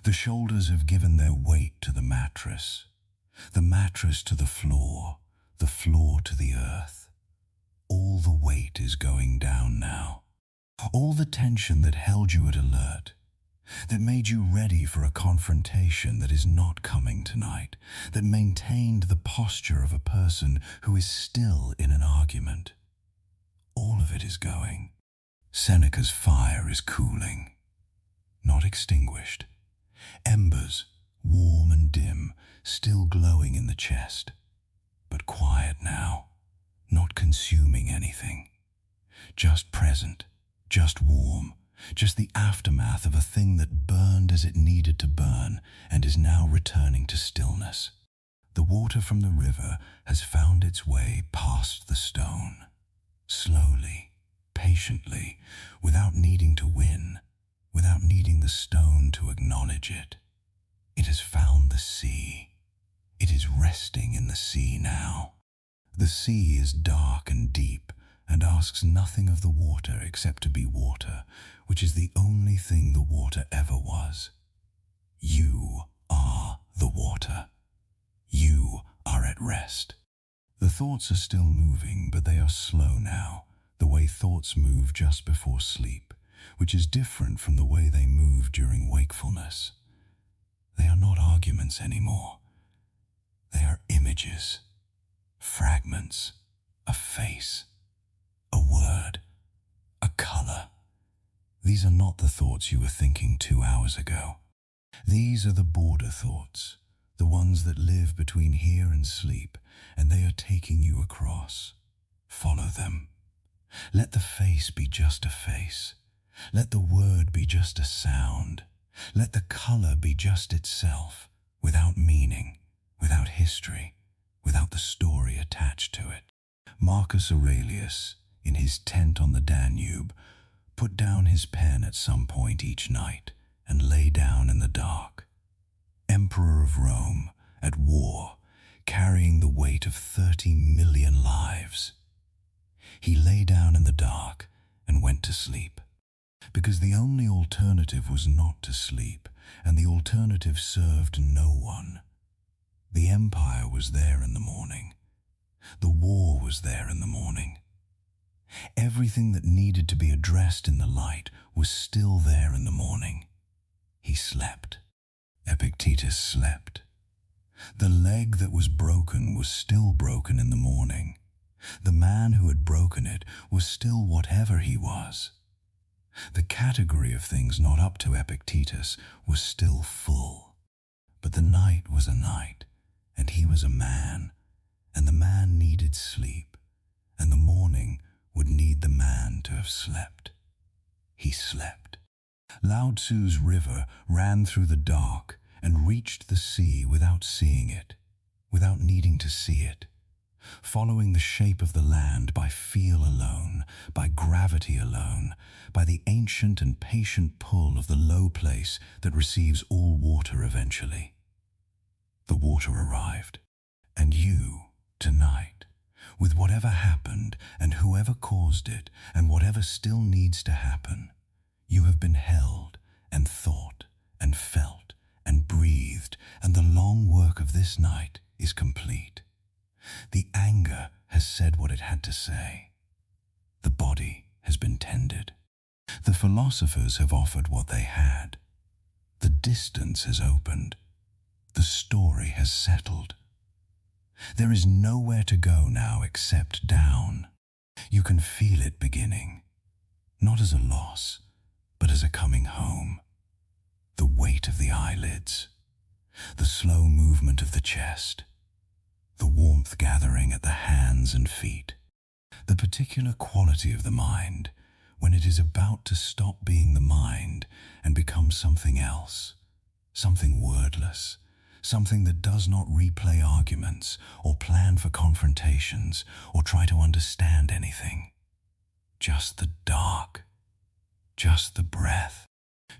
A: The shoulders have given their weight to the mattress to the floor to the earth. All the weight is going down now. All the tension that held you at alert, that made you ready for a confrontation that is not coming tonight, that maintained the posture of a person who is still in an argument. All of it is going. Seneca's fire is cooling, not extinguished. Embers, warm and dim, still glowing in the chest, but quiet now, not consuming anything. Just present, just warm, just the aftermath of a thing that burned as it needed to burn and is now returning to stillness. The water from the river has found its way past the stone. Slowly, patiently, without needing to win, without needing the stone to acknowledge it. It has found the sea. It is resting in the sea now. The sea is dark and deep and asks nothing of the water except to be water, which is the only thing the water ever was. You are the water. You are at rest. The thoughts are still moving, but they are slow now, the way thoughts move just before sleep, which is different from the way they move during wakefulness. They are not arguments anymore. They are images, fragments, a face, a word, a color. These are not the thoughts you were thinking 2 hours ago. These are the border thoughts, the ones that live between here and sleep, and they are taking you across. Follow them. Let the face be just a face. Let the word be just a sound. Let the color be just itself, without meaning, without history, without the story attached to it. Marcus Aurelius, in his tent on the Danube, put down his pen at some point each night and lay down in the dark. Emperor of Rome, at war, carrying the weight of 30 million lives. He lay down in the dark and went to sleep, because the only alternative was not to sleep, and the alternative served no one. The empire was there in the morning. The war was there in the morning. Everything that needed to be addressed in the light was still there in the morning. He slept. Epictetus slept. The leg that was broken was still broken in the morning. The man who had broken it was still whatever he was. The category of things not up to Epictetus was still full. But the night was a night, and he was a man, and the man needed sleep, and the morning would need the man to have slept. He slept. Lao Tzu's river ran through the dark and reached the sea without seeing it, without needing to see it, following the shape of the land by feel alone, by gravity alone, by the ancient and patient pull of the low place that receives all water eventually. The water arrived, and you, tonight, with whatever happened and whoever caused it and whatever still needs to happen, you have been held and thought and felt and breathed, and the long work of this night is complete. The anger has said what it had to say. The body has been tended. The philosophers have offered what they had. The distance has opened. The story has settled. There is nowhere to go now except down. You can feel it beginning, not as a loss, but as a coming home. The weight of the eyelids, the slow movement of the chest, the warmth gathering at the hands and feet, the particular quality of the mind when it is about to stop being the mind and become something else, something wordless, something that does not replay arguments or plan for confrontations or try to understand anything. Just the dark, just the breath,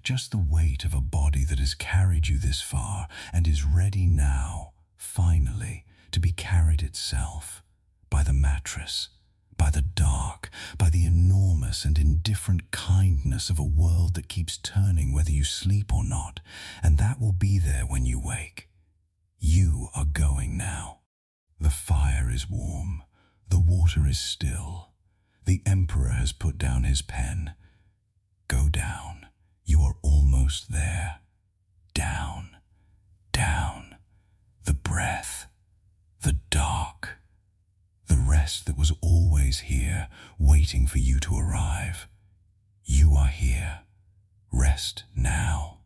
A: just the weight of a body that has carried you this far and is ready now, finally, to be carried itself by the mattress, by the dark, by the enormous and indifferent kindness of a world that keeps turning whether you sleep or not, and that will be there when you wake. You are going now. The fire is warm. The water is still. The emperor has put down his pen. Go down. You are almost there. Down, down. The breath, the dark, the rest that was always here, waiting for you to arrive. You are here. Rest now.